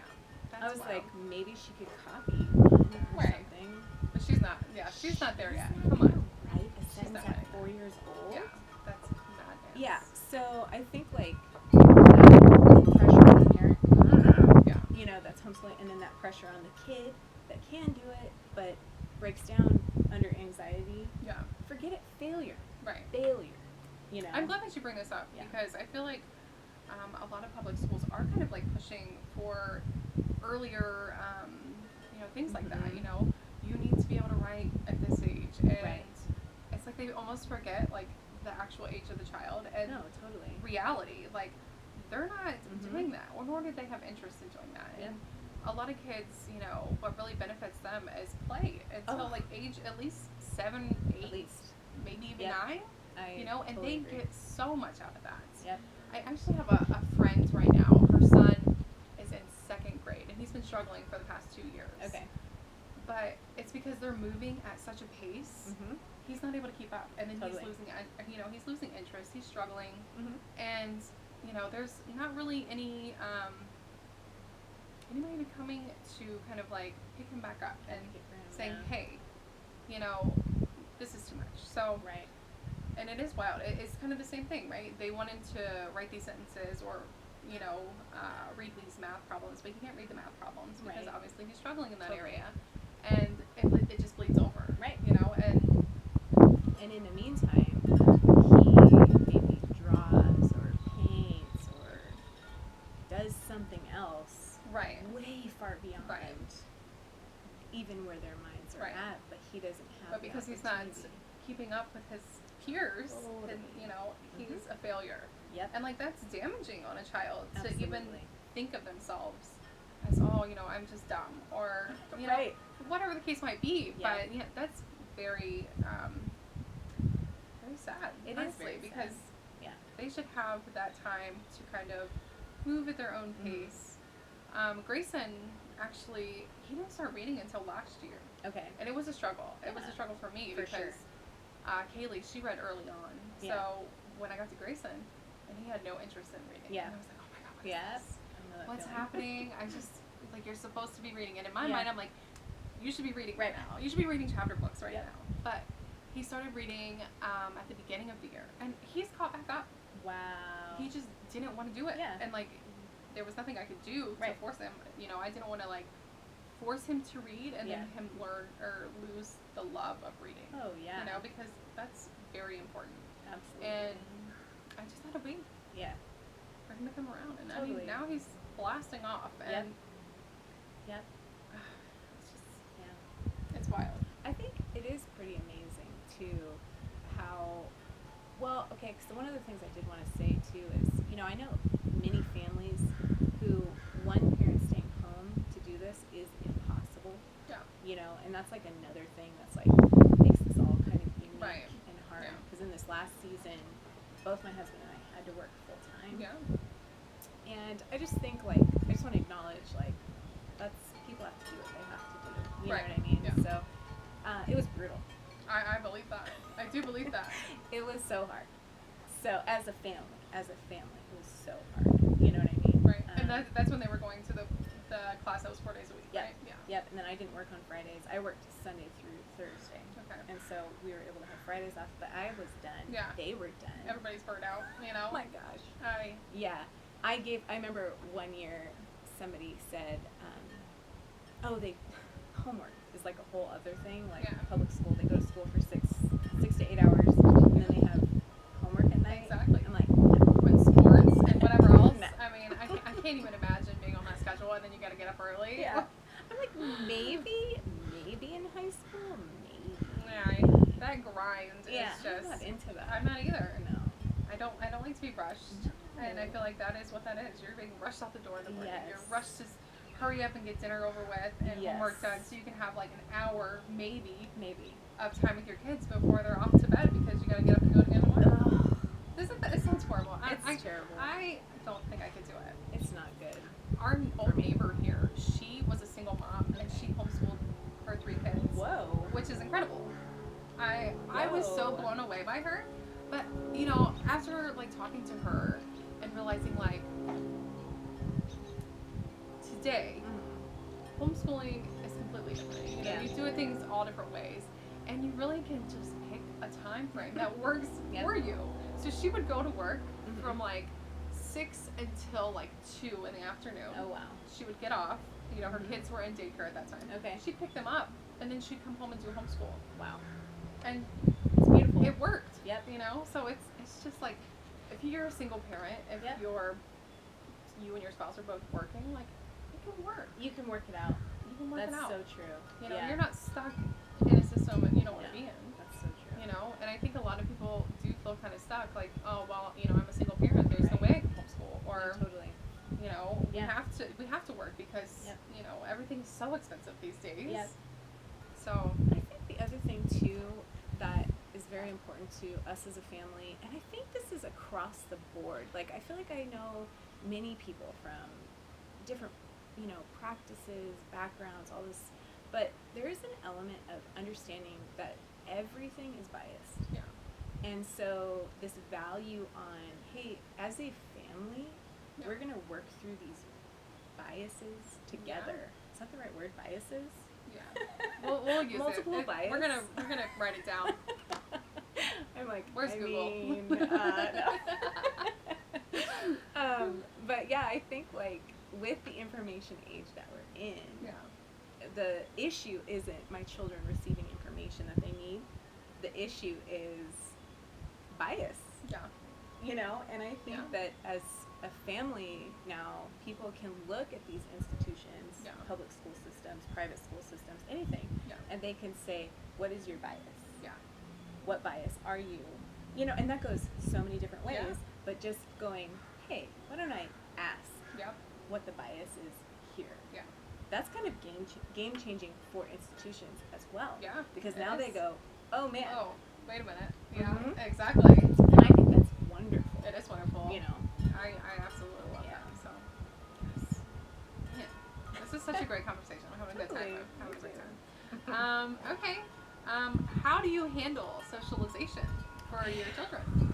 That's I was wild. like, maybe she could copy one or Right. something. But she's not. Yeah. She's not there She's yet. not Come on. gonna write a She's sentence not at ready. 4 years old. Yeah. That's madness. Yeah, so I think like that pressure on the parent, Yeah. you know, that's homeschooling, and then that pressure on the kid that can do it but breaks down under anxiety. Yeah. Forget it, failure. Right. Failure. You know. I'm glad that you bring this up Yeah. because I feel like a lot of public schools are kind of like pushing for earlier, things like that. Mhm. You know, you need to be able to write at this age, and Right. it's like they almost forget like the actual age of the child and No, totally. reality. Like they're not Mhm. doing that, or nor did they have interest in doing that. Yep. And a lot of kids, what really benefits them is play until Oh. like age at least 7, 8, At least. maybe even Yep. 9. And totally they agree. get so much out of that. Yep. I actually have a friend right now. Her son is in 2nd grade, and he's been struggling for the past 2 years. Okay. But it's because they're moving at such a pace. Mhm. He's not able to keep up, and then Totally. he's losing interest. He's struggling, Mhm. and there's not really anybody even coming to kind of like pick him back up and Advocate for him, saying, yeah. hey, this is too much. So. Right. And it is wild. It's kind of the same thing, right? They want him to write these sentences or, read these math problems, but he can't read the math problems because Right. obviously he's struggling in that Totally. area. And it just bleeds over. Right. And in the meantime, he maybe draws or paints or does something else right. way far beyond Right. even where their minds are Right. at, but he doesn't have But the because he's not opportunity. keeping up with his peers, Totally. and, he's a failure. Yep. And, like, that's damaging on a child to even Absolutely. think of themselves as, I'm just dumb, or, Right. whatever the case might be. Yeah. But, that's very, very sad, It is honestly, very because sad. Yeah. they should have that time to kind of move at their own pace. Grayson, actually, he didn't start reading until last year. Okay. And it was a struggle. It was Yeah. a struggle for me For because Kaylee, she read early on. Yeah. So when I got to Grayson, and he had no interest in reading. Yeah. And I was like, oh my God, what is Yes. this? I know that What's feeling. happening? I just, like, you're supposed to be reading. And in my Yeah. mind, I'm like, you should be reading Right. now. You should be reading chapter books right Yep. now. But he started reading at the beginning of the year. And he's caught back up. Wow. He just didn't want to do it. Yeah. And, like, there was nothing I could do to Right. force him. I didn't want to, like, force him to read and then Yeah. him learn or lose the love of reading. Oh yeah. Because that's very important. Absolutely. And I just had to wait yeah. for him to come around. And Totally. now he's blasting off. And Yep. it's just, Yeah. it's wild. I think it is pretty amazing too how okay, because one of the things I did want to say too is, I know many families who one parent's staying home you know, and that's like another thing that's like makes this all kind of unique Right. and hard. Yeah. Because in this last season, both my husband and I had to work full time. Yeah. And I just think like I just want to acknowledge like that's people have to do what they have to do. You Right. know what I mean? Yeah. So it was brutal. I believe that. I do believe that. It was so hard. So as a family, it was so hard. You know what I mean? Right. And that's when they were going to the class that was 4 days a week, Yep. right? Yeah. Yep. And then I didn't work on Fridays. I worked Sunday through Thursday. Okay. And so we were able to have Fridays off, but I was done. Yeah. They were done. Everybody's burnt out, you know? Oh my gosh. Yeah. I remember one year somebody said, homework is like a whole other thing. Like Yeah. public school, they go to school for 6 to 8 hours, and then they have homework at night. Exactly. I'm like, With sports and whatever else. No. I mean, I can't even imagine being on that schedule and then you got to get up early. yeah. I'm like, maybe in high school, maybe. Yeah, that grind Yeah, is just. I'm not into that. I'm not either. No. I don't like to be rushed, No. and I feel like that is what that is. You're being rushed out the door in the morning. Yes. You're rushed to hurry up and get dinner over with and Yes. homework done, so you can have like an hour maybe Maybe. of time with your kids before they're off to bed because you got to get up and go again tomorrow. Ugh, Isn't that? It sounds horrible. it's terrible. I don't think I could do it. It's not good. Our old neighbor here, she was a single mom and she homeschooled her 3 kids. Whoa. Which is incredible. I was so Whoa. blown away by her, but you know, after like talking to her and realizing like today homeschooling is completely different. You know, Yeah. you do things all different ways, and you really can just pick a time frame that works Yep. for you. So she would go to work Mhm. from like 6 until like 2 in the afternoon. Oh wow. She would get off. You know, her kids were in daycare at that time. Okay. She'd pick them up, and then she'd come home and do homeschool. Wow. And It's beautiful. it worked. Yep. You know, so it's just like if you're a single parent, if Yep. you and your spouse are both working, like it can work. You can work it out. You can work That's it out. so true. You know, Yeah. you're not stuck in a system that you don't want to Yeah. be in. That's so true. You know, and I think a lot of people do feel kind of stuck, like, oh well, you know, I'm a single parent. There's no Right. way I can homeschool, or Yeah, totally. you know, Yeah. we have to work because Yep. you know everything's so expensive these days. Yep. So I think the other thing too that is very important to us as a family, and I think this is across the board. Like I feel like I know many people from different, you know, practices, backgrounds, all this, but there is an element of understanding that everything is biased. yeah, And so this value on, hey, as a family, Yeah. we're gonna work through these biases together. Is that the right word? Biases? yeah. We'll use Multiple it. bias. We're gonna write it down. I'm like, Where's I Google? mean, no. But yeah, I think like with the information age that we're in, Yeah. the issue isn't my children receiving information that they need. The issue is bias, Yeah. you know? And I think Yeah. that as a family now, people can look at these institutions, Yeah. public school systems, private school systems, anything, Yeah. and they can say, what is your bias? Yeah. What bias are you? You know, and that goes so many different ways, Yeah. but just going, hey, why don't I ask Yep. what the bias is here? Yeah. That's kind of game changing for institutions as well. Yeah. Because it now they is. go, oh man. Oh, wait a minute. Yeah. Mhm. Exactly. And I think that's wonderful. It is wonderful. You know. I absolutely love Yeah. that. So, yes. Yeah. This is such a great conversation. I'm having a good time. Totally. I'm having a Me great time. Okay. How do you handle socialization for your children?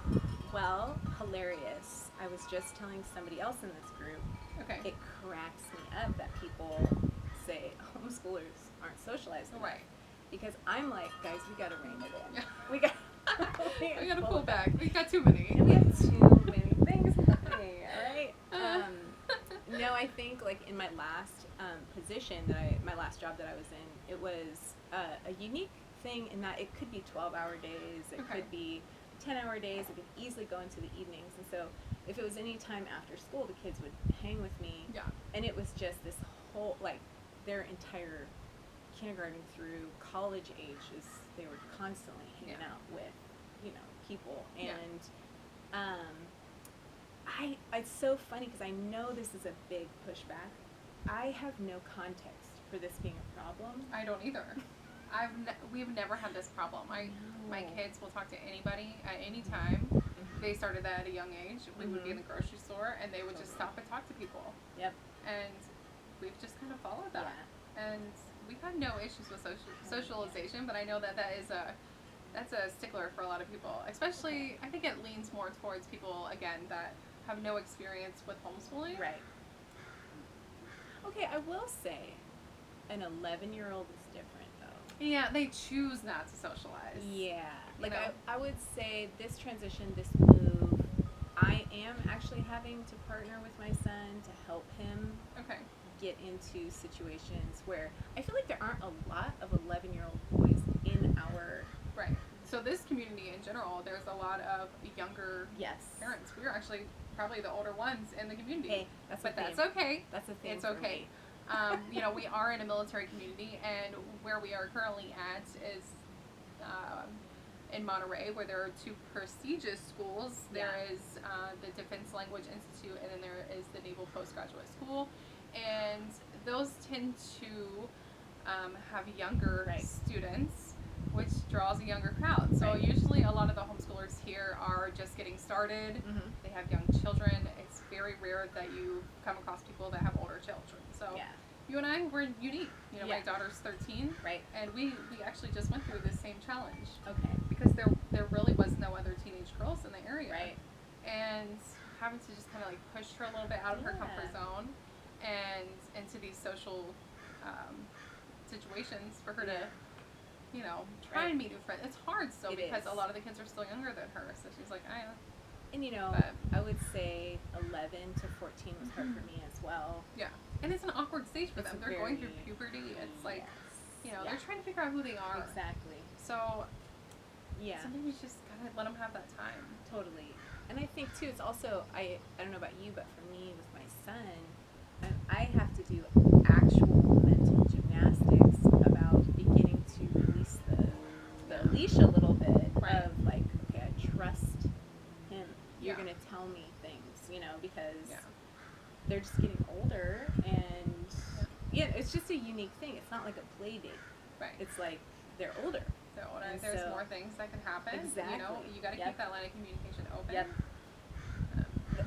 Well, hilarious. I was just telling somebody else in this group, Okay. it cracks me up that people say homeschoolers aren't socialized enough. Right. Because I'm like, guys, we gotta rein it in. Yeah. We got We gotta pull back. We got too many. And we have too many things happening, alright? No, I think like in my last position my last job that I was in, it was a unique thing in that it could be 12-hour days, it Okay. could be 10-hour days, it could easily go into the evenings. And so if it was any time after school, the kids would hang with me. Yeah. And it was just this whole, like, their entire kindergarten through college ages, they were constantly hanging Yeah. out with, you know, people. Yeah. And it's so funny because I know this is a big pushback. I have no context for for this being a problem. I don't either. We've never had this problem. My kids will talk to anybody at any time. Mm-hmm. They started that at a young age. We would be in Mm-hmm. the grocery store and they would just stop and talk to people. Yep. And we've just kind of followed that. Yeah. And we've had no issues with socialization, but I know that that's a stickler for a lot of people. Especially, I think it leans more towards people, again, that have no experience with homeschooling. Right. Okay, I will say an 11-year-old is different, though. Yeah, they choose not to socialize. Yeah. Like, You know? I would say this transition, this move, I am actually having to partner with my son to help him Okay. get into situations where I feel like there aren't a lot of 11-year-old boys in our... Right. So this community in general, there's a lot of younger Yes. parents. We're actually probably the older ones in the community. Hey, that's but a thing. that's okay. That's a thing. It's for okay. me. You know, we are in a military community, and where we are currently at is in Monterey, where there are two prestigious schools. There is the Defense Language Institute, and then there is the Naval Postgraduate School, and those tend to have younger students, which draws a younger crowd. So usually a lot of the homeschoolers here are just getting started. Mm-hmm. They have young children. It's very rare that you come across people that have older children. So you and I, we're unique. You know, my daughter's 13, and we actually just went through this same challenge. Okay. Because there really was no other teenage girls in the area. Right. And having to just kind of like push her a little bit out of her comfort zone and into these social situations for her to, you know, try and meet new friends. It's hard still because a lot of the kids are still younger than her. So she's like, And you know, I would say 11 to 14 was hard for me as well. Yeah. And it's an awkward stage for them. They're going through puberty. It's like, you know, they're trying to figure out who they are. Exactly. So, sometimes you just gotta let them have that time. Totally. And I think too, it's also, I don't know about you, but for me with my son, I have to do actual mental gymnastics about beginning to release the leash a little bit of like, okay, I trust him. You're going to tell me things, you know, because they're just getting older and it's just a unique thing. It's not like a play date. Right. It's like they're older. They're older. There's more things that can happen. Exactly. You know, you got to keep that line of communication open. Yep.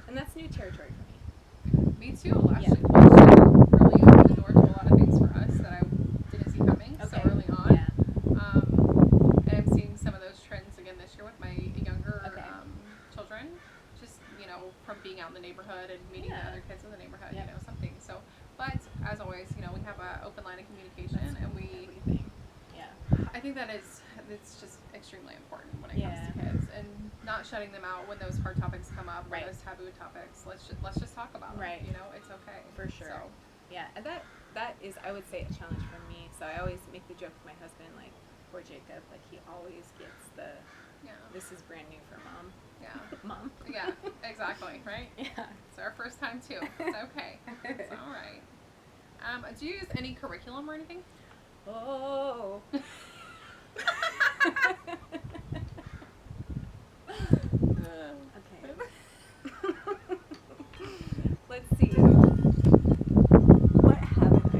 And that's new territory for me. Me too. Last year really opened the door to a lot of things for us that I didn't see coming so early on. Yeah. And I'm seeing some of those trends again this year with my younger children. Just, you know, from being out in the neighborhood and meeting the other kids in the neighborhood, you know, something. So, but as always, you know, we have an open line of communication, and we. I think it's just extremely important when it comes to kids, and not shutting them out when those hard topics come up, or those taboo topics. Let's just talk about them. You know, it's okay. For sure. So. Yeah, and that is, I would say, a challenge for me. So I always make the joke with my husband, like, poor Jacob, like he always gets the, this is brand new for mom. Yeah. Mom. Yeah, exactly. Right. Yeah. It's our first time too. It's okay. It's all right. Do you use any curriculum or anything? Oh. Okay. Let's see. What haven't I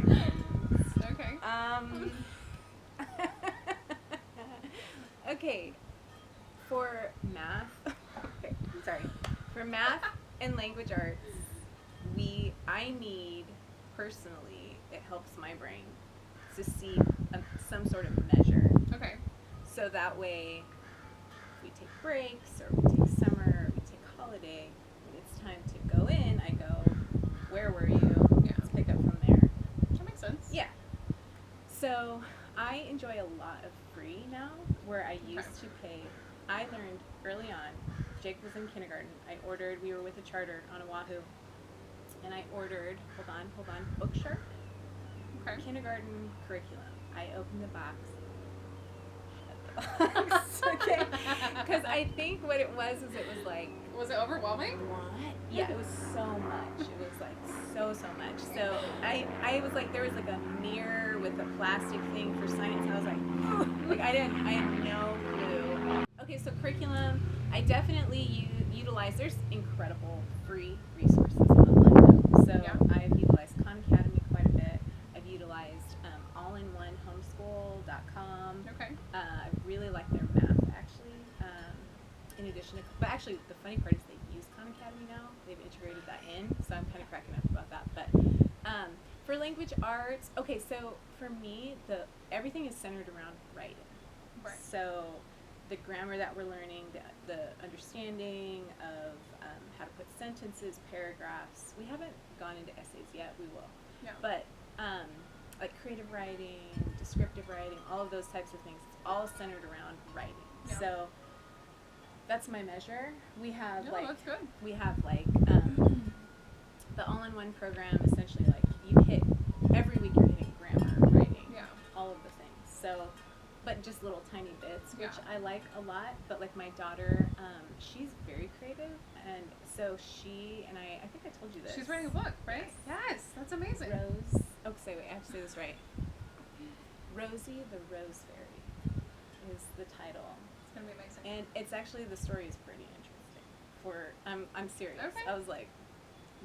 used? Okay. Okay. For math. Okay. Sorry. For math and language arts, I need personally. It helps my brain to see some sort of measure. Okay. So that way, if we take breaks, or we take summer, or we take holiday, when it's time to go in, I go, where were you? Let's pick up from there. That makes sense. Yeah. So I enjoy a lot of free now, where I used to pay. I learned early on, Jake was in kindergarten, we were with a charter on Oahu, and I ordered, hold on, Bookshark. Okay. Kindergarten curriculum. I opened the box. Shut the box. Okay. Because I think what it was like. Was it overwhelming? What? Yeah, it was so much. It was like so much. So I was like, there was like a mirror with a plastic thing for science, and I was like, I had no clue. Okay, so curriculum, I definitely utilize, there's incredible free resources online. So I've utilized Khan Academy quite a bit. I've utilized language arts. Okay, so for me, everything is centered around writing. Right. So the grammar that we're learning, the understanding of how to put sentences, paragraphs. We haven't gone into essays yet. We will. Yeah. But like creative writing, descriptive writing, all of those types of things. It's all centered around writing. Yeah. So that's my measure. We have that's good. we have the all-in-one program. Essentially, like you hit every week. You're hitting grammar, writing, all of the things. So, but just little tiny bits, which I like a lot. But like my daughter, she's very creative, and so she and I think I told you this. She's writing a book, right? Yes, that's amazing. Rose. Oh, wait, I have to say this right. Rosie the Rose Fairy is the title. It's gonna be amazing. And it's actually, the story is pretty interesting. I'm serious. Okay. I was like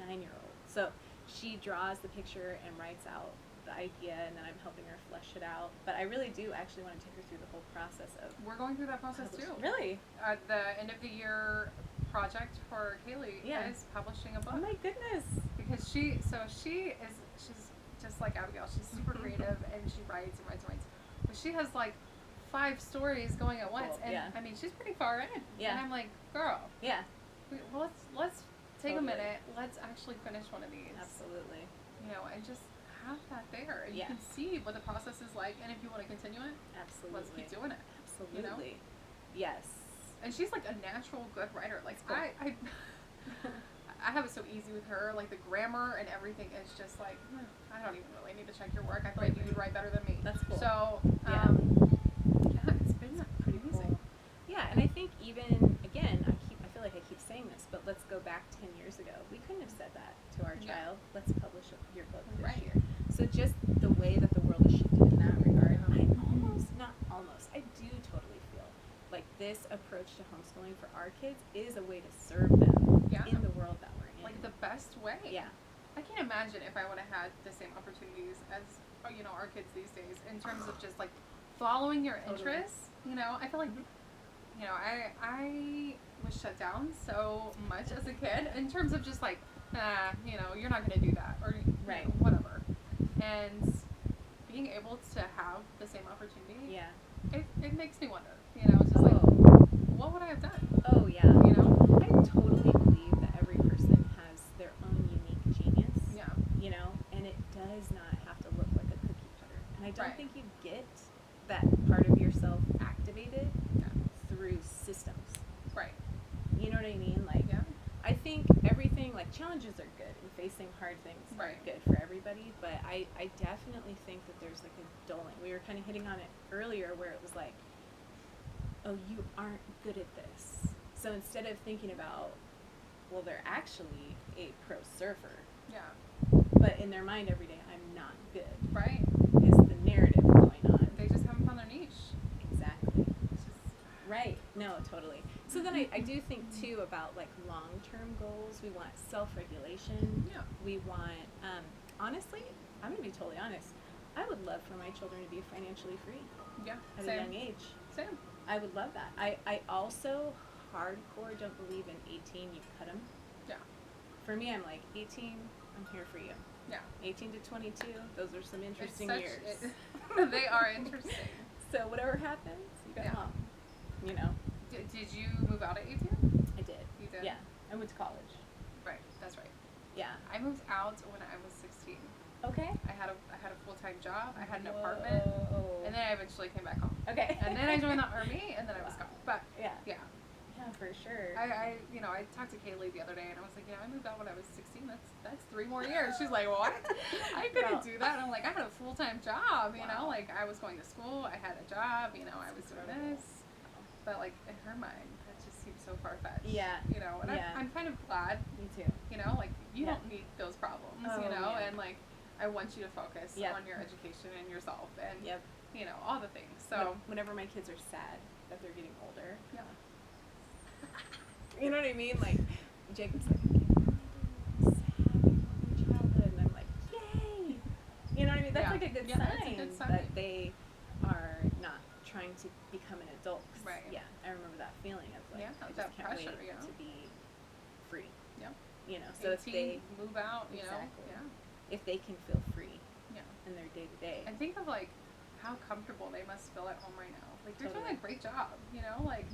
9-year-old. So she draws the picture and writes out the idea, and then I'm helping her flesh it out. But I really do actually want to take her through the whole process of. We're going through that process too. Really? The end of the year project for Kaylee is publishing a book. Oh my goodness. Because she's just like Abigail. She's super creative, and she writes and writes and writes. But she has like 5 stories going at once, and I mean she's pretty far in. Yeah. And I'm like, girl. Yeah. Well, let's take a minute. Let's actually finish one of these. Absolutely. You know, and just have that there, and you can see what the process is like. And if you want to continue it, absolutely, let's keep doing it. Absolutely. You know? Yes. And she's like a natural good writer. Like cool. I have it so easy with her. Like the grammar and everything is just like, I don't even really need to check your work. I feel like you would write better than me. That's cool. So it's been pretty amazing. Cool. Yeah, and I think even again, I feel like I keep saying this, but let's go back 10 years ago. We couldn't have said that to our child. Let's publish your book this year. So just the way that the world has shifted in that regard, I do totally feel like this approach to homeschooling for our kids is a way to serve them in the world that we're in. Like the best way. Yeah. I can't imagine if I would have had the same opportunities as our kids these days in terms of just like following your interests. You know, I feel like I was shut down so much as a kid in terms of just like, you're not going to do that or whatever. And being able to have the same opportunity, it makes me wonder. You know, it's just like, what would I have done? Oh yeah. You know, I totally believe that every person has their own unique genius. Yeah. You know, and it does not have to look like a cookie cutter. And I don't think you get that part of yourself activated through systems. Right. You know what I mean? Like, I think everything, like, challenges are good, and facing hard things are good for everybody, but I definitely think that there's, like, a dulling. We were kind of hitting on it earlier where it was like, oh, you aren't good at this. So instead of thinking about, well, they're actually a pro surfer. Yeah. But in their mind every day, I'm not good. Right. Is the narrative going on. They just haven't found their niche. Exactly. Right. No, totally. So then I do think, too, about, like, long-term goals. We want self-regulation. Yeah. We want, honestly, I'm going to be totally honest. I would love for my children to be financially free. Yeah. At a young age. Same. I would love that. I also hardcore don't believe in 18, you cut them. Yeah. For me, I'm like, 18, I'm here for you. Yeah. 18 to 22, those are some interesting years. They are interesting. So whatever happens, you got mom. You know. Did you move out at 18? I did. You did? Yeah. I went to college. Right. That's right. Yeah. I moved out when I was 16. Okay. I had a full-time job. I had an apartment. And then I eventually came back home. Okay. And then I joined the Army, and then I was gone. But yeah. Yeah, for sure. I talked to Kaylee the other day, and I was like, I moved out when I was 16. That's 3 more years. She's like, what? I couldn't do that. And I'm like, I had a full-time job, you know, like I was going to school, I had a job, I was doing this. But like in her mind, that just seems so far-fetched. Yeah. You know, and I'm kind of glad. Me too. You know, like you don't need those problems, and like I want you to focus on your education and yourself and all the things. So whenever my kids are sad that they're getting older, you know what I mean? Like Jacob's like, childhood, and I'm like, yay! You know what I mean? That's like a good sign that they are not trying to become an adult. Right. Yeah, I remember that feeling of like, I just that can't pressure, wait to be free. Yeah. You know, so if they move out, you know, if they can feel free in their day to day. And think of like how comfortable they must feel at home right now. Like they're Totally. doing a great job, you know, like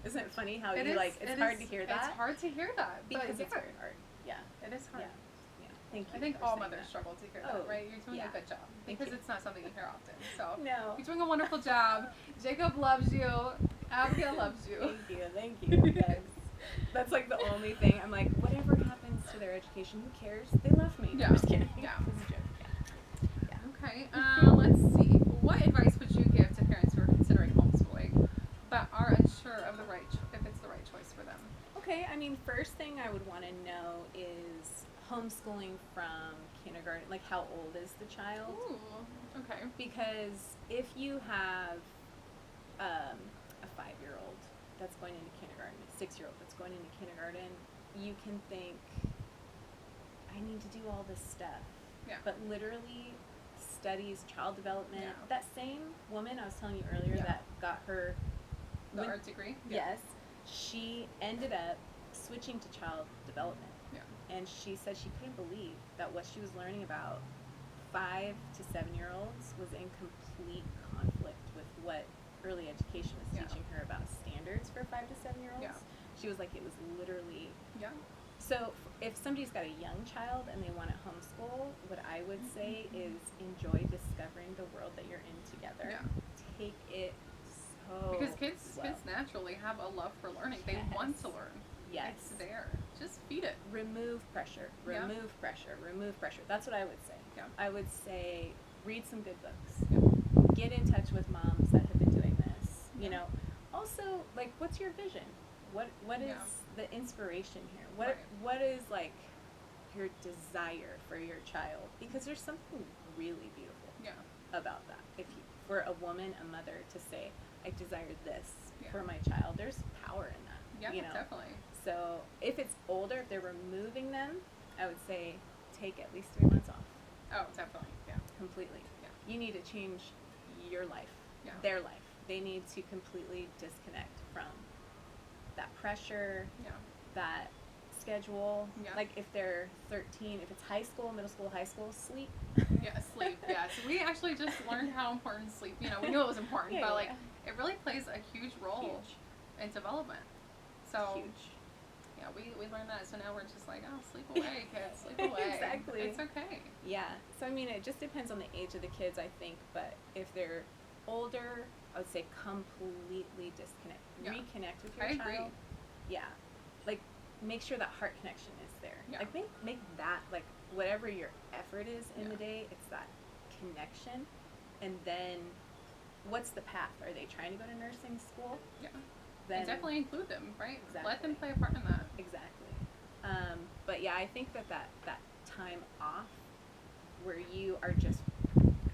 Isn't it funny how it you is, like it's hard to hear that? It's hard to hear that. Because but it's very hard. Yeah. it is hard. Yeah. Yeah. Thank you. I think for all saying mothers that. struggle to hear Oh, that, right? You're doing yeah. a good job. Thank Because you. it's not something you hear often. So No. you're doing a wonderful job. Jacob loves you. Abigail loves you. Thank you. Yes. That's like the only thing. I'm like, whatever happens to their education, who cares? They love me. Yeah. I'm just kidding. Yeah. It's a joke. Yeah. Okay. Let's see. What advice would you give to parents who are considering homeschooling but are unsure of if it's the right choice for them? Okay. I mean, first thing I would want to know is homeschooling from kindergarten. Like, how old is the child? Ooh. Okay. Because if you have a 5-year-old that's going into kindergarten, a 6-year-old that's going into kindergarten, you can think, I need to do all this stuff. Yeah. But literally studies child development. Yeah. That same woman I was telling you earlier Yeah. that got her The art degree? Yes. She ended up switching to child development. Yeah. And she said she couldn't believe that what she was learning about 5 to 7-year-olds was in complete conflict with what early education was Yeah. teaching her about standards for 5 to 7-year-olds. Yeah. She was like, it was literally. Yeah. So if somebody's got a young child and they want to homeschool, what I would say is enjoy discovering the world that you're in together. Yeah. Take it so Because kids well. naturally have a love for learning. They Yes. want to learn. Yes. It's there. Just feed it. Remove pressure. Yeah. Remove pressure. Remove pressure. That's what I would say. Yeah. I would say read some good books. Yeah. Get in touch with moms that have been doing this. You Yeah. know, also like, what's your vision? What is Yeah. the inspiration here? Right. What is like your desire for your child? Because there's something really beautiful Yeah. about that. For a woman, a mother, to say, I desire this Yeah. for my child, there's power in that. Yeah, you know? definitely. So if it's older, if they're removing them, I would say take at least 3 months off Oh, definitely. Yeah. completely. Yeah. You need to change your life, Yeah. their life. They need to completely disconnect from that pressure, Yeah. that schedule. Yeah. Like if they're 13, if it's high school, middle school, high school, sleep. Yeah, sleep. Yeah. So we actually just learned how important sleep. You know, we knew it was important, Yeah, but yeah, like yeah. it really plays a huge role Huge. in development. So Huge. yeah, we learned that. So now we're just like, oh, sleep away, kids, sleep away. Exactly. It's okay. Yeah. So I mean, it just depends on the age of the kids, I think. But if they're older, I would say completely disconnect. Yeah. Reconnect with your I child. agree. Yeah. Like make sure that heart connection is there. Yeah. Like make that like whatever your effort is in Yeah. the day, it's that connection. And then what's the path? Are they trying to go to nursing school? Yeah. Then And definitely include them, right? Exactly. Let them play a part in that. Exactly. But yeah, I think that time off where you are just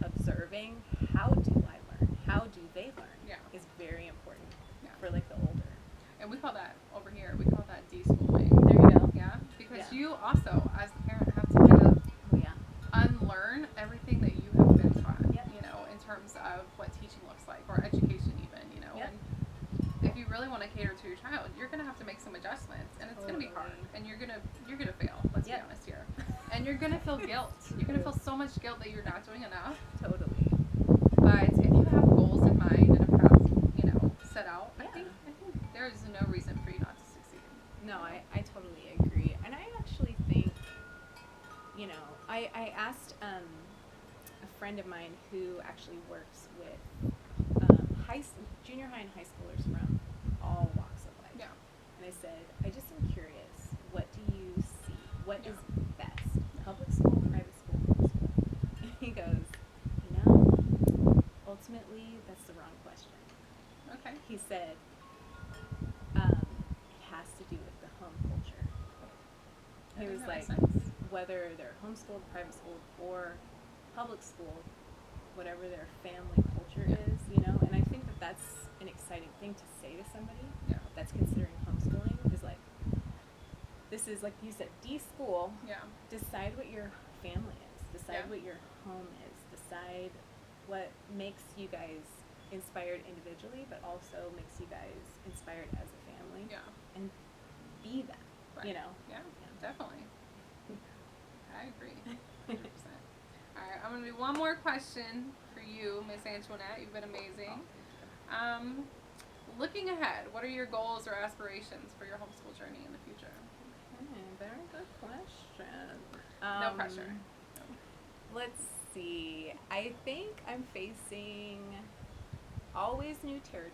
observing how do I learn, how do they learn, Yeah. is very important Yeah. for like the older. And we call that over here, we call that deschooling. There you go. Yeah? Because Yeah. you also, as the parent, have to kind of Oh yeah. unlearn everything that you have been taught, Yep. you know, in terms of what teaching looks like or education even, you know. Yep. And if you really want to cater to your child, you're going to have to make some adjustments and it's going to be hard Totally. and you're going to fail, let's Yep. be honest here. And you're going to feel guilt. You're going to feel so much guilt that you're not doing enough. Totally. But if you have goals in mind and a path, you know, set out, Yeah. I think there's no reason for you not to succeed. No, I totally agree. And I actually think, you know, I asked a friend of mine who actually works with junior high and high schoolers from all walks of life. Yeah. And I said, I just am curious, what do you see? What Yeah. is best? Public school, private school, homeschool? And he goes, you know, ultimately, that's the wrong question. Okay. He said, it has to do with the home culture. I He think was that like, makes sense. whether they're homeschooled, private school, or public school, whatever their family culture Yeah. is, you know. And I think that that's an exciting thing to say to somebody Yeah. that's considering homeschooling, is like, this is, like you said, de-school. Yeah. Decide what your family is. Decide Yeah. what your home is. Decide what makes you guys inspired individually, but also makes you guys inspired as a family. Yeah. And be that, Right. you know. Yeah, definitely. I agree. 100%. All right, I'm I'm going to do one more question for you, Miss Antoinette. You've been amazing. Looking ahead, what are your goals or aspirations for your homeschool journey in the future? Very good question. No pressure. Let's see. I think I'm facing always new territory.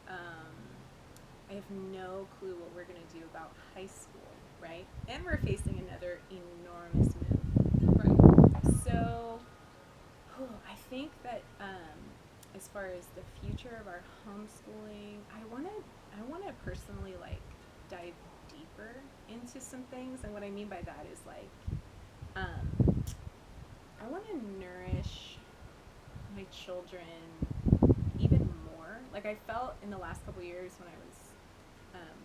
I have no clue what we're going to do about high school, right? And we're facing another enormous move. Right. So, I think that as far as the future of our homeschooling, I want to personally like dive deeper into some things, and what I mean by that is like I want to nourish my children even more. Like I felt in the last couple years when I was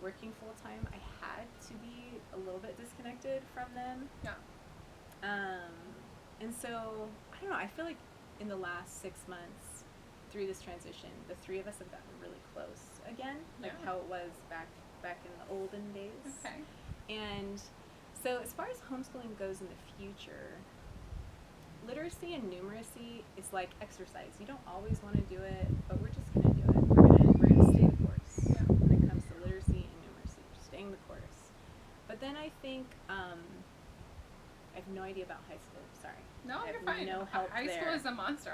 working full time, I had to be a little bit disconnected from them. Yeah. And so I don't know. I feel like in the last 6 months through this transition, the three of us have gotten really close again, like how it was back in the olden days. Okay. And so as far as homeschooling goes in the future, literacy and numeracy is like exercise. You don't always want to do it, but we're just going to do it. We're gonna stay the course when it comes to literacy and numeracy. We're staying the course. But then I think I have no idea about high school. Sorry. No, I you're have fine. no help High there. school is a monster.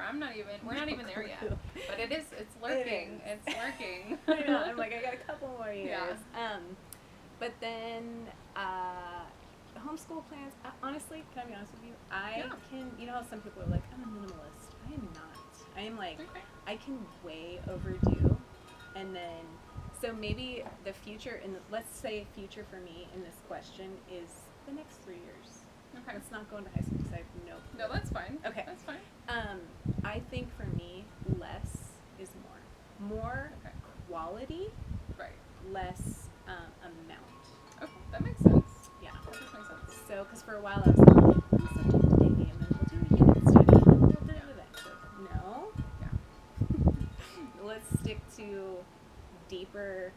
We're not even there yet. But it's lurking. It's lurking. I know. I'm like, I got a couple more years. Yeah. But then homeschool plans, honestly, can I be honest with you? I can, you know how some people are like, I'm a minimalist. I am not. I am like, I can way overdo. And then, so maybe the future, let's say future for me in this question is the next 3 years. Okay. Let's not go into high school because I have no clue. No, that's fine. Okay. That's fine. I think for me, less is more. More quality, right. less amount. Okay, that makes sense. Yeah. That just makes sense. So, because for a while I was like, one subject a day, and then we'll do a unit study, and then we'll do that. So, no. Yeah. Let's stick to deeper,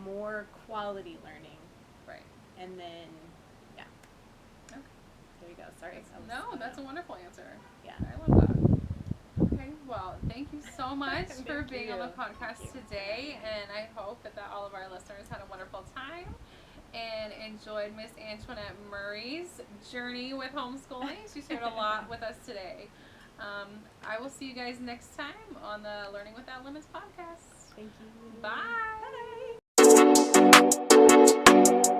more quality learning. Right. And then, yeah. Okay. There you go. Sorry. That's a wonderful answer. Yeah. I love that. Okay, well, thank you so much for being on the podcast today, and I hope that all of our listeners had a wonderful time and enjoyed Miss Antoinette Murray's journey with homeschooling. She shared a lot with us today. I will see you guys next time on the Learning Without Limits podcast. Thank you. Bye. Bye.